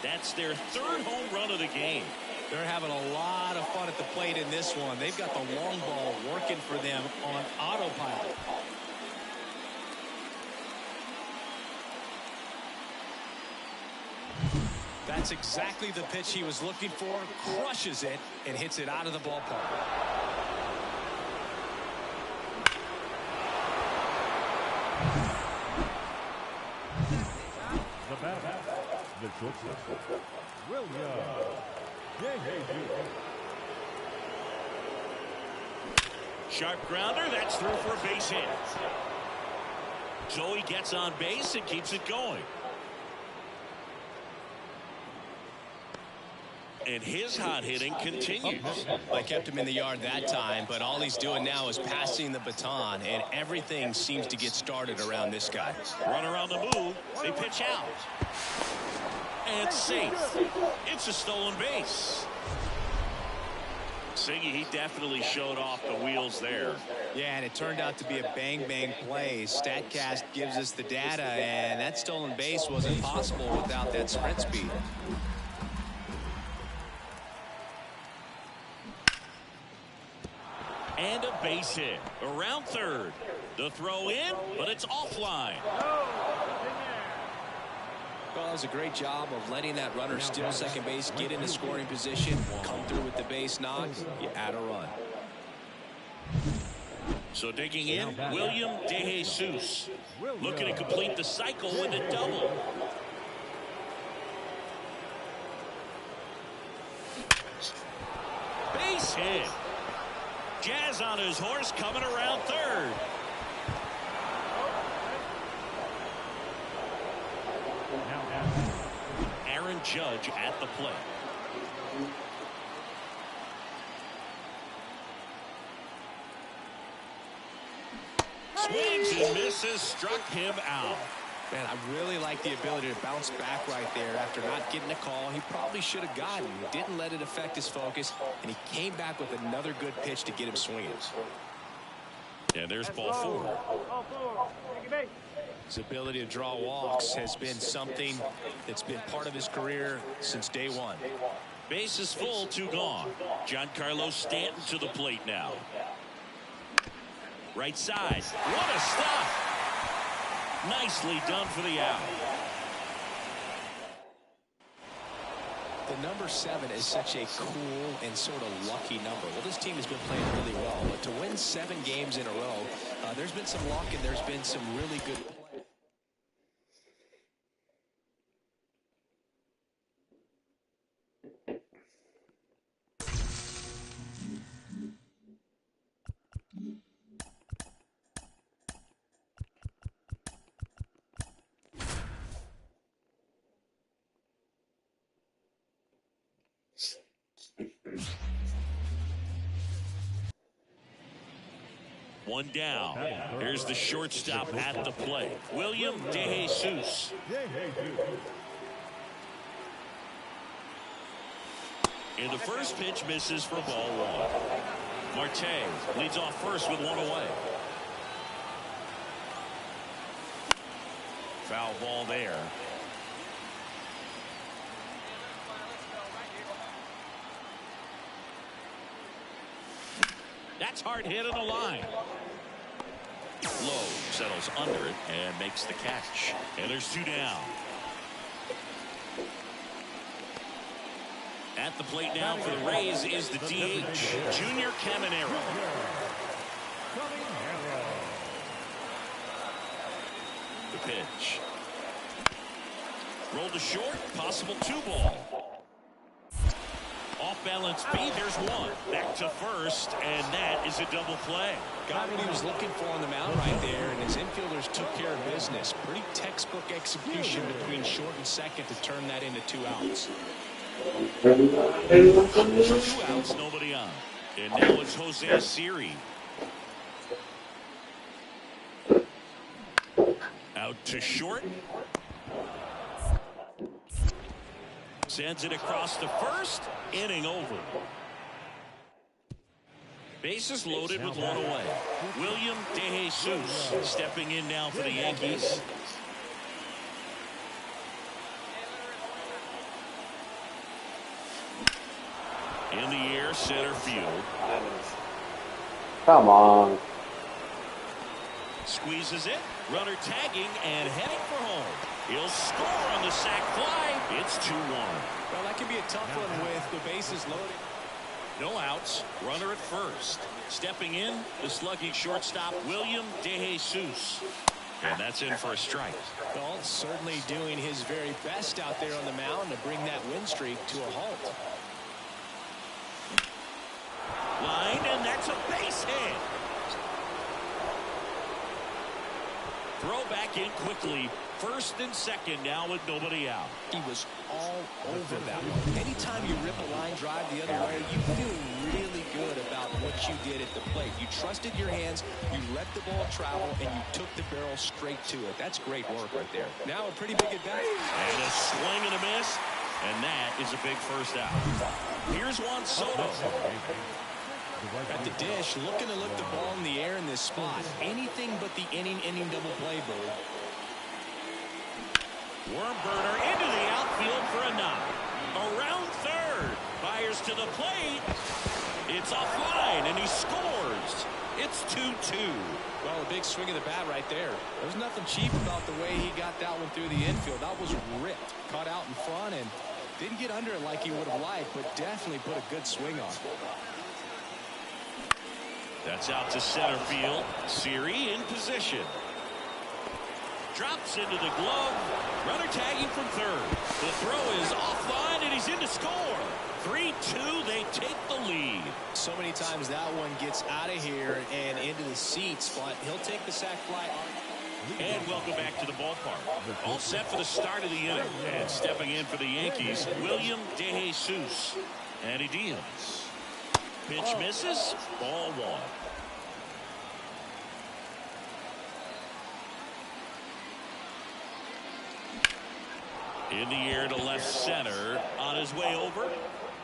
That's their 3rd home run of the game. They're having a lot of fun at the plate in this one. They've got the long ball working for them on autopilot. That's exactly the pitch he was looking for. Crushes it and hits it out of the ballpark. The batter, the shortstop, William DeJesus. Sharp grounder. That's through for a base hit. So he gets on base and keeps it going. And his hot hitting continues. They kept him in the yard that time, but all he's doing now is passing the baton, and everything seems to get started around this guy. Runner on the move. They pitch out. And safe. It's a stolen base. Siggy, he definitely showed off the wheels there. Yeah, and it turned out to be a bang-bang play. StatCast gives us the data, and that stolen base wasn't possible without that sprint speed. And a base hit. Around third. The throw in, but it's offline. Well, that was a great job of letting that runner steal second base, get into scoring position, come through with the base knock, you add a run. So digging in, William DeJesus. Looking to complete the cycle with a double. Base hit. Jazz on his horse coming around third. Aaron Judge at the plate. Swings and misses, struck him out. Man, I really like the ability to bounce back right there after not getting a call he probably should have gotten. He didn't let it affect his focus, and he came back with another good pitch to get him swinging. And there's ball 4. His ability to draw walks has been something that's been part of his career since day one. Base is full, 2 gone. Giancarlo Stanton to the plate now. Right side. What a stop. Nicely done for the out. The number 7 is such a cool and sort of lucky number. Well, this team has been playing really well, but to win 7 games in a row, there's been some luck and there's been some really good play. One down. Here's the shortstop at the plate, William DeJesus. And the first pitch misses for ball 1. Marte leads off first with 1 away. Foul ball there. That's hard hit on the line. Lowe settles under it and makes the catch. And there's 2 down. At the plate now for the Rays is the DH, Junior Caminero. The pitch. Rolled to short, possible 2-ball. Off balance B, there's 1. Back to first, and that is a double play. Got what he was looking for on the mound right there, and his infielders took care of business. Pretty textbook execution between short and second to turn that into 2 outs. 2 outs, nobody on. And now it's Jose Siri. Out to short. Sends it across to first. Inning over. Bases loaded with 1 away. William De Jesus stepping in now for the Yankees. In the air, center field. Come on. Squeezes it. Runner tagging and heading for home. He'll score on the sac fly. It's 2-1. Well, that can be a tough one with the bases loaded. No outs. Runner at first. Stepping in, the slugging shortstop, William De Jesus. And that's in for a strike. Well, certainly doing his very best out there on the mound to bring that win streak to a halt. Line, and that's a base hit. Throw back in quickly. First and second now with nobody out. He was all over that one. Anytime you rip a line drive the other way, you feel really good about what you did at the plate. You trusted your hands, you let the ball travel, and you took the barrel straight to it. That's great work right there. Now a pretty big at-bat. And a swing and a miss, and that is a big first out. Here's Juan Soto. At the dish, looking to lift the ball in the air in this spot. Anything but the inning double play, Bull. Worm burner into the outfield for a knock. Around third. Fires to the plate. It's offline, and he scores. It's 2-2. Well, a big swing of the bat right there. There's nothing cheap about the way he got that one through the infield. That was ripped. Caught out in front and didn't get under it like he would have liked, but definitely put a good swing on it. That's out to center field. Siri in position. Drops into the glove. Runner tagging from third. The throw is offline, and he's in to score. 3-2, they take the lead. So many times that one gets out of here and into the seats, but he'll take the sac fly. And welcome back to the ballpark. All set for the start of the inning. And stepping in for the Yankees, William De Jesus. And he deals. Pitch misses. Ball 1. In the air to left center. On his way over.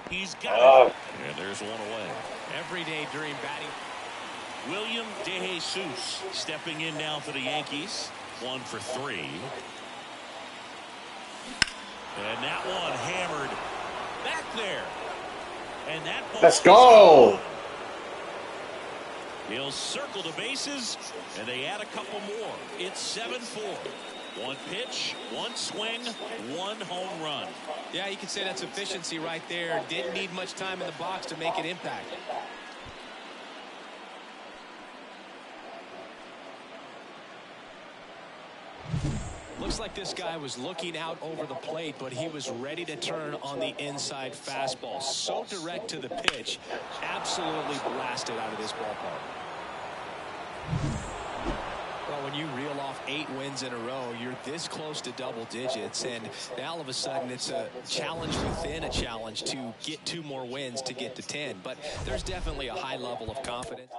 He's got it. And there's 1 away. Everyday dream batting. William De Jesus stepping in now for the Yankees. 1 for 3. And that one hammered back there. And that ball, let's go. He'll circle the bases, and they add a couple more. It's 7-4. 1 pitch, 1 swing, 1 home run. Yeah, you could say that's efficiency right there. Didn't need much time in the box to make it impact. Looks like this guy was looking out over the plate, but he was ready to turn on the inside fastball. So direct to the pitch. Absolutely blasted out of this ballpark. Well, when you reel off 8 wins in a row, you're this close to double digits, and now all of a sudden it's a challenge within a challenge to get 2 more wins to get to 10. But there's definitely a high level of confidence.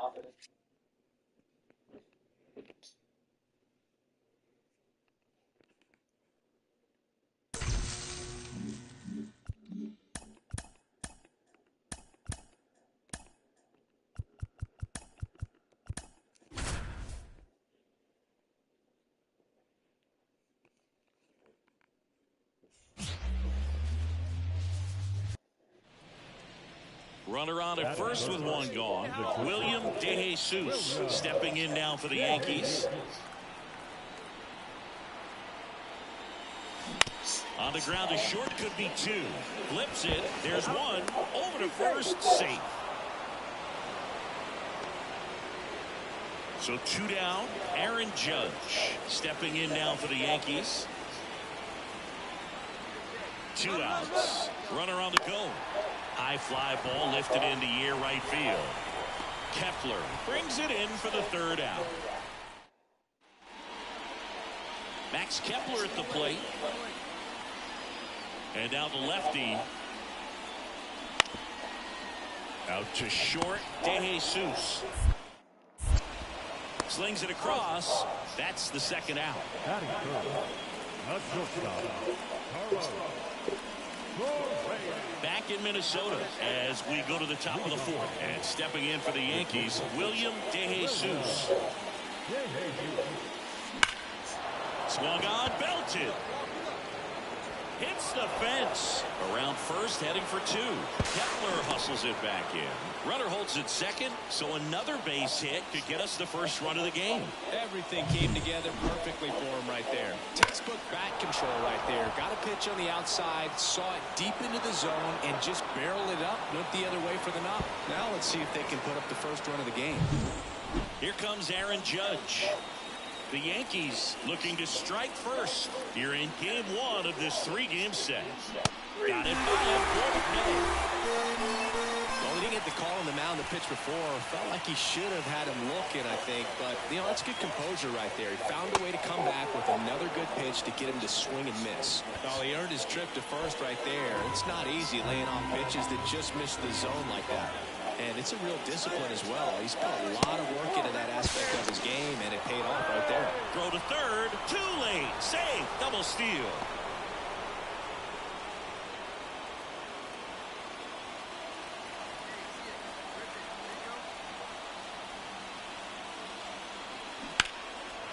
Runner on at first with one gone. William De Jesus stepping in now for the Yankees. On the ground to short, could be two. Flips it. There's one. Over to first. Safe. So 2 down. Aaron Judge stepping in now for the Yankees. 2 outs. Runner on the go. High fly ball lifted into near right field. Kepler brings it in for the 3rd out. Max Kepler at the plate. And now the lefty. Out to short. De Jesus. Slings it across. That's the 2nd out. Back in Minnesota as we go to the top of the 4th. And stepping in for the Yankees, William De Jesus. Swung on, belted. Hits the fence. Around first, heading for 2. Kepler hustles it back in. Runner holds it second, so another base hit could get us the first run of the game. Everything came together perfectly for him right there. Textbook bat control right there. Got a pitch on the outside, saw it deep into the zone, and just barreled it up, went the other way for the knock. Now let's see if they can put up the first run of the game. Here comes Aaron Judge. The Yankees looking to strike first here in game 1 of this 3-game set. Got it Well, he didn't get the call on the mound the pitch before. Felt like he should have had him looking, I think. But, that's good composure right there. He found a way to come back with another good pitch to get him to swing and miss. Well, he earned his trip to first right there. It's not easy laying off pitches that just miss the zone like that. And it's a real discipline as well. He's put a lot of work into that aspect of his game, and it paid off right there. Throw to third. Too late. Save. Double steal.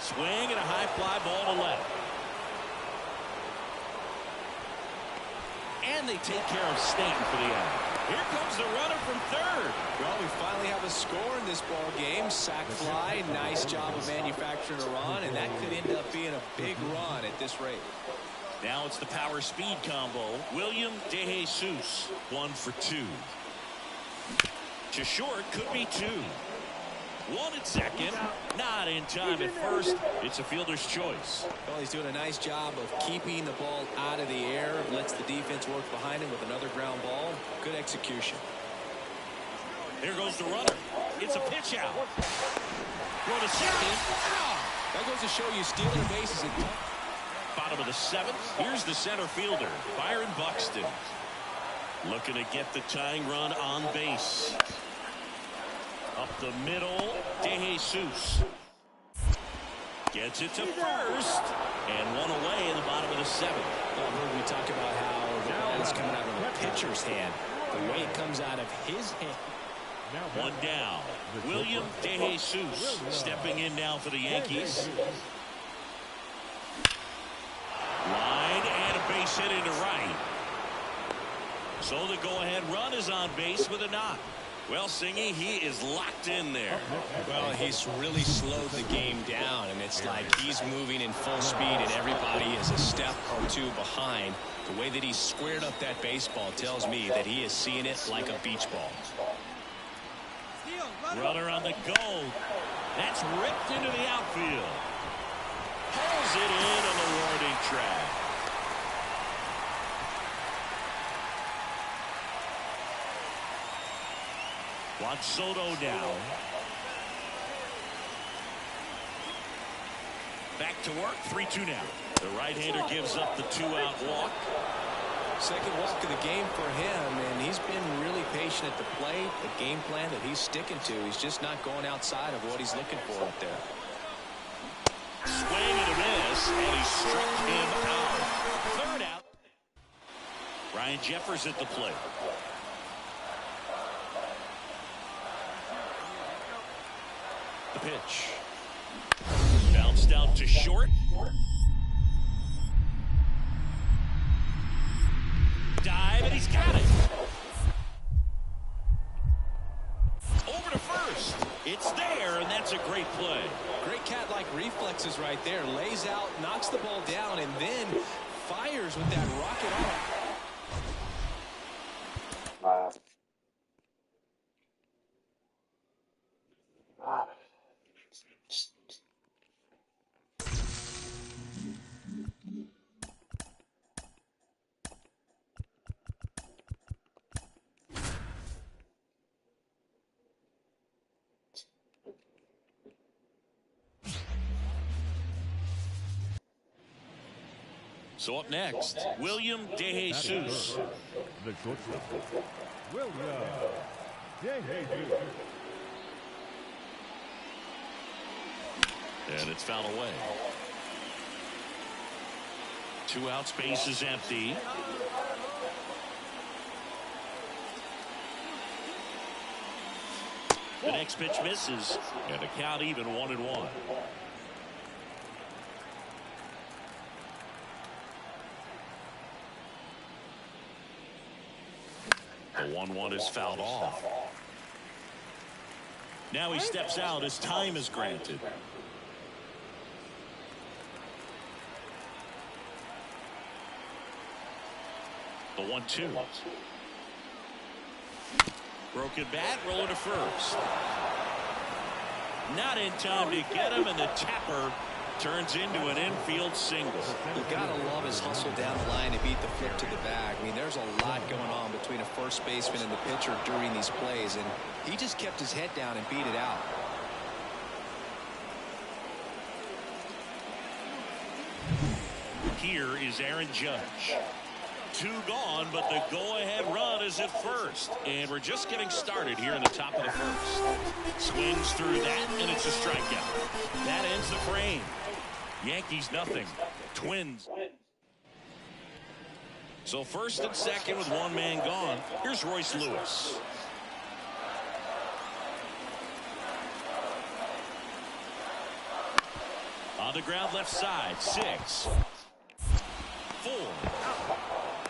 Swing and a high fly ball to left. And they take care of Stanton for the out. Here comes the runner from third. Well, we finally have a score in this ball game. Sac fly. Nice job of manufacturing a run, and that could end up being a big run at this rate. Now it's the power speed combo. William De Jesus, 1 for 2. To short, could be 2. 1 at second, not in time at first. It's a fielder's choice. Well, he's doing a nice job of keeping the ball out of the air. Lets the defense work behind him with another ground ball. Good execution. Here goes the runner. It's a pitch out. Throw to second. That goes to show you stealing a base is a Bottom of the 7th. Here's the center fielder, Byron Buxton. Looking to get the tying run on base. Up the middle, De Jesus. Gets it to first. And 1 away in the bottom of the 7th. Well, we talk about how the ball is coming out of the pitcher's hand. The way it comes out of his hand. 1 down. William De Jesus stepping in now for the Yankees. Line and a base hit into right. So the go-ahead run is on base with a knock. Well, Singy, he is locked in there. Well, he's really slowed the game down, and it's like he's moving in full speed, and everybody is a step or 2 behind. The way that he squared up that baseball tells me that he is seeing it like a beach ball. Runner on the go. That's ripped into the outfield. Pulls it in on the warning track. Juan Soto down. Back to work, 3-2 now. The right-hander gives up the 2-out walk. Second walk of the game for him, and he's been really patient at the plate. The game plan that he's sticking to, he's just not going outside of what he's looking for up there. Swing and a miss, and he struck him out. 3rd out. Ryan Jeffers at the plate. The pitch. Bounced out to short. Dive, and he's got it. It's there, and that's a great play. Great cat-like reflexes right there. Lays out, knocks the ball down, and then fires with that rocket arm. So up next, William De Jesus. The shortstop, William De Jesus. And it's fouled away. 2 outs, base is empty. The next pitch misses, and the count even 1-1. The 1-1 is fouled off. Now he steps out as time is granted. The 1-2. Broken bat, rolling to first. Not in time to get him, and the tapper turns into an infield single. You gotta love his hustle down the line to beat the flip to the bag. I mean, there's a lot going on between a first baseman and the pitcher during these plays, and he just kept his head down and beat it out. Here is Aaron Judge. 2 gone, but the go-ahead run is at first. And we're just getting started here in the top of the first. Swings through that, and it's a strikeout. That ends the frame. Yankees nothing. Twins. So first and second with 1 man gone. Here's Royce Lewis. On the ground left side. 6, 4,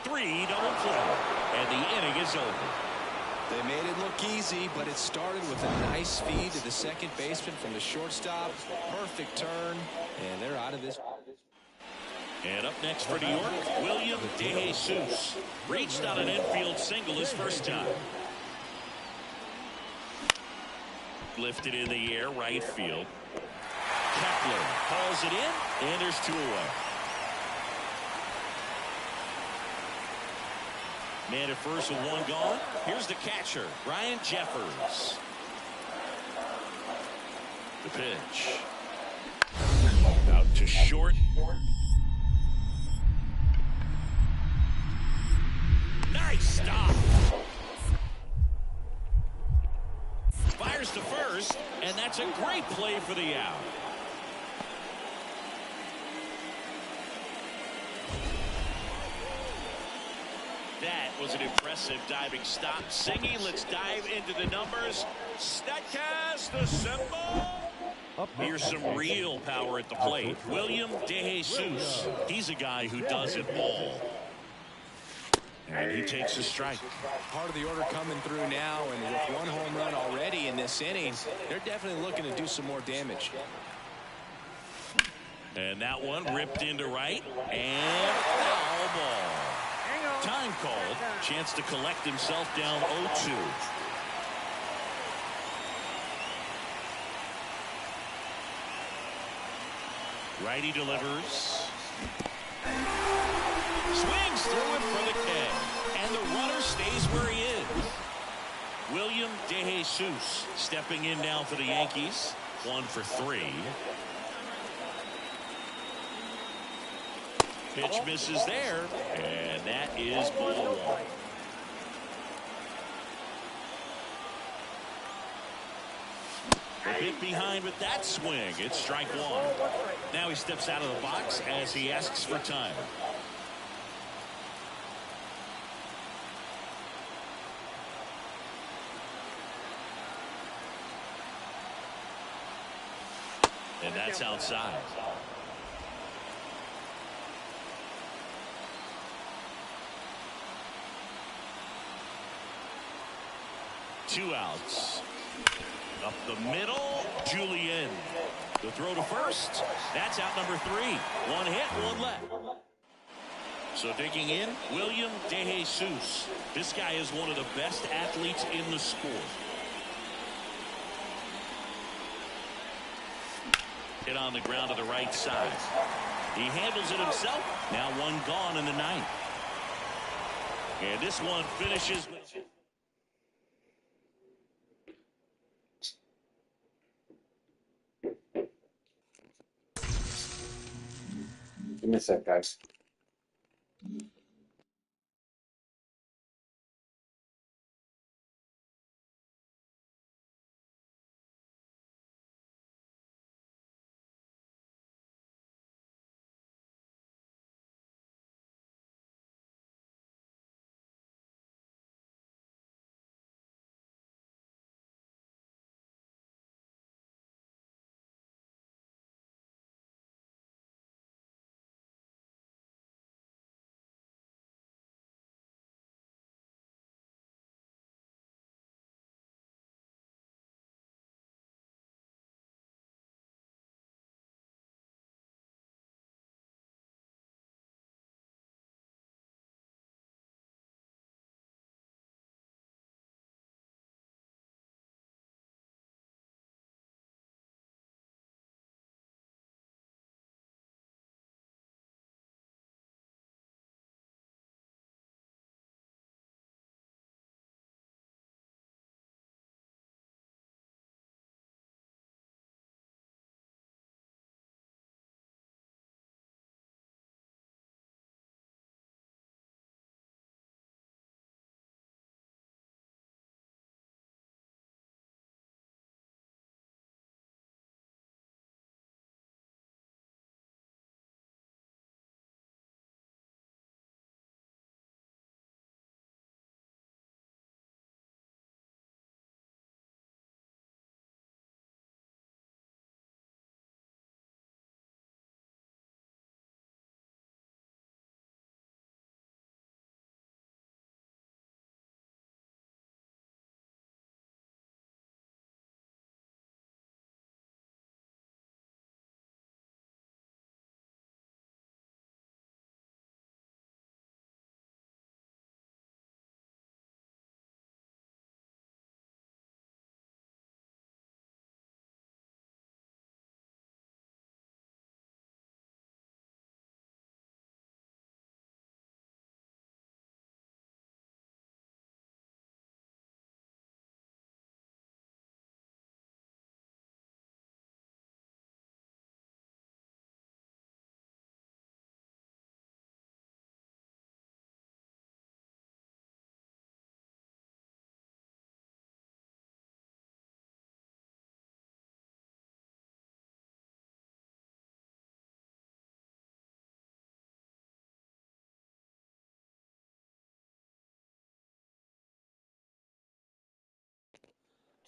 3, double play. And the inning is over. They made it look easy, but it started with a nice feed to the second baseman from the shortstop. Perfect turn, and they're out of this. And up next for New York, William De Jesus. Reached on an infield single his first time. Lifted in the air, right field. Kepler calls it in, and there's 2 away. Man at first with 1 gone. Here's the catcher, Ryan Jeffers. The pitch. Out to short. Nice stop. Fires to first, and that's a great play for the out. That was an impressive diving stop. Singing, let's dive into the numbers. Statcast assemble. Here's some real power at the plate. William De Jesus. He's a guy who does it all. And he takes a strike. Part of the order coming through now, and with 1 home run already in this inning, they're definitely looking to do some more damage. And that one ripped into right, and foul ball. Time called. Chance to collect himself down 0-2. Righty delivers. Swings through it for the K. And the runner stays where he is. William De Jesus stepping in now for the Yankees. 1 for 3. Pitch misses there, and that is ball 1. A bit behind with that swing. It's strike 1. Now he steps out of the box as he asks for time. And that's outside. Two outs. Up the middle, Julian. The throw to first. That's out number 3. One hit, one left. So digging in, William DeJesus. This guy is one of the best athletes in the sport. Hit on the ground to the right side. He handles it himself. Now one gone in the 9th. And this one finishes with... Give me a sec, guys.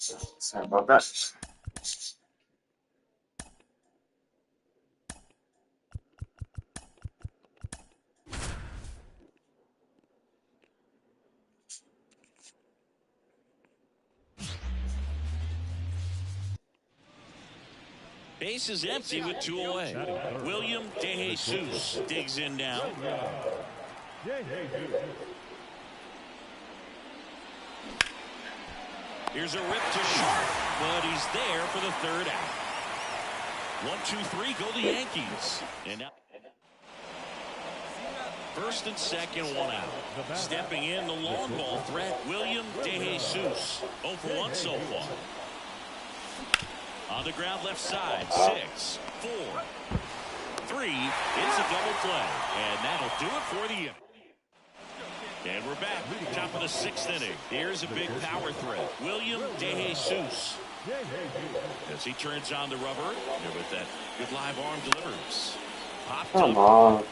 Sorry about that. Base is empty with 2 away. William DeJesus digs in now. Here's a rip to short, but he's there for the 3rd out. 1, 2, 3, go the Yankees. And now 1st and 2nd, 1 out. Stepping in, the long ball threat, William DeJesus. 0 for 1 so far. On the ground left side, 6, 4, 3. It's a double play, and that'll do it for the inning. And we're back, top of the 6th inning. Here's a big power threat, William DeJesus. As he turns on the rubber, and with that good live arm delivers. Popped up.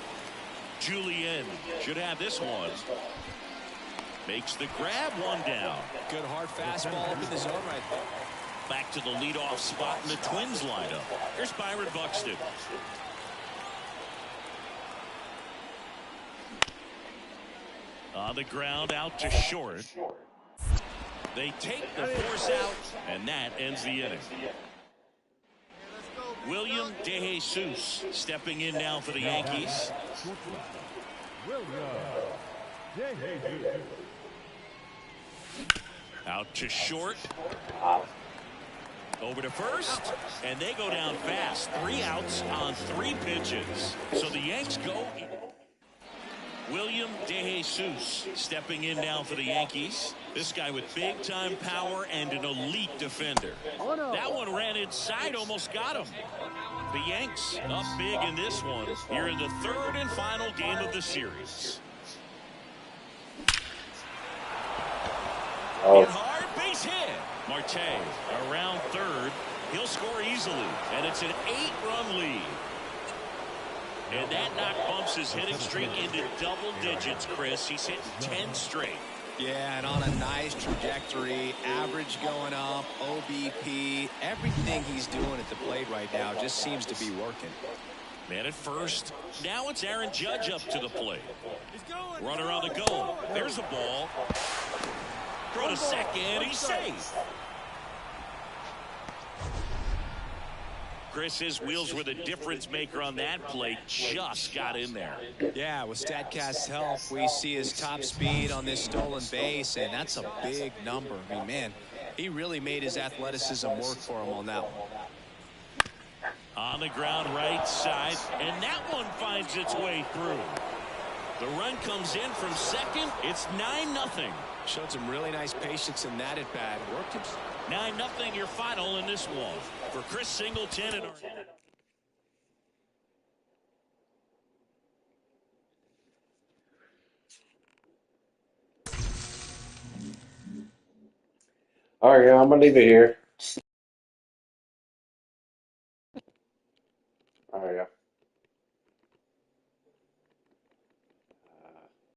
Julian should have this one. Makes the grab, 1 down. Good hard fastball up in the zone right there. Back to the leadoff spot in the Twins lineup. Here's Byron Buxton. On the ground, out to short. They take the force out, and that ends the inning. William DeJesus stepping in now for the Yankees. Out to short. Over to first, and they go down fast. 3 outs on 3 pitches. So the Yanks go. William DeJesus stepping in now for the Yankees. This guy with big-time power and an elite defender. That one ran inside, almost got him. The Yanks up big in this one here in the 3rd and final game of the series. Hit hard, base hit. Marte around 3rd. He'll score easily, and it's an 8-run lead. And that knock bumps his hitting streak into double digits, Chris. He's hitting 10 straight. Yeah, and on a nice trajectory, average going up, OBP, everything he's doing at the plate right now just seems to be working. Man at first. Now it's Aaron Judge up to the plate. Runner on the go. There's a ball. Throw to second. He's safe. Chris, his wheels were the difference maker on that play. Just got in there. Yeah, with StatCast's help, we see his top speed on this stolen base, and that's a big number. I mean, man, he really made his athleticism work for him on that one. On the ground right side, and that one finds its way through. The run comes in from second. It's 9-0. Showed some really nice patience in that at bat. Worked it. 9-0 your final in this one. For Chris Singleton and All right, I'm gonna leave it here. All right, yeah.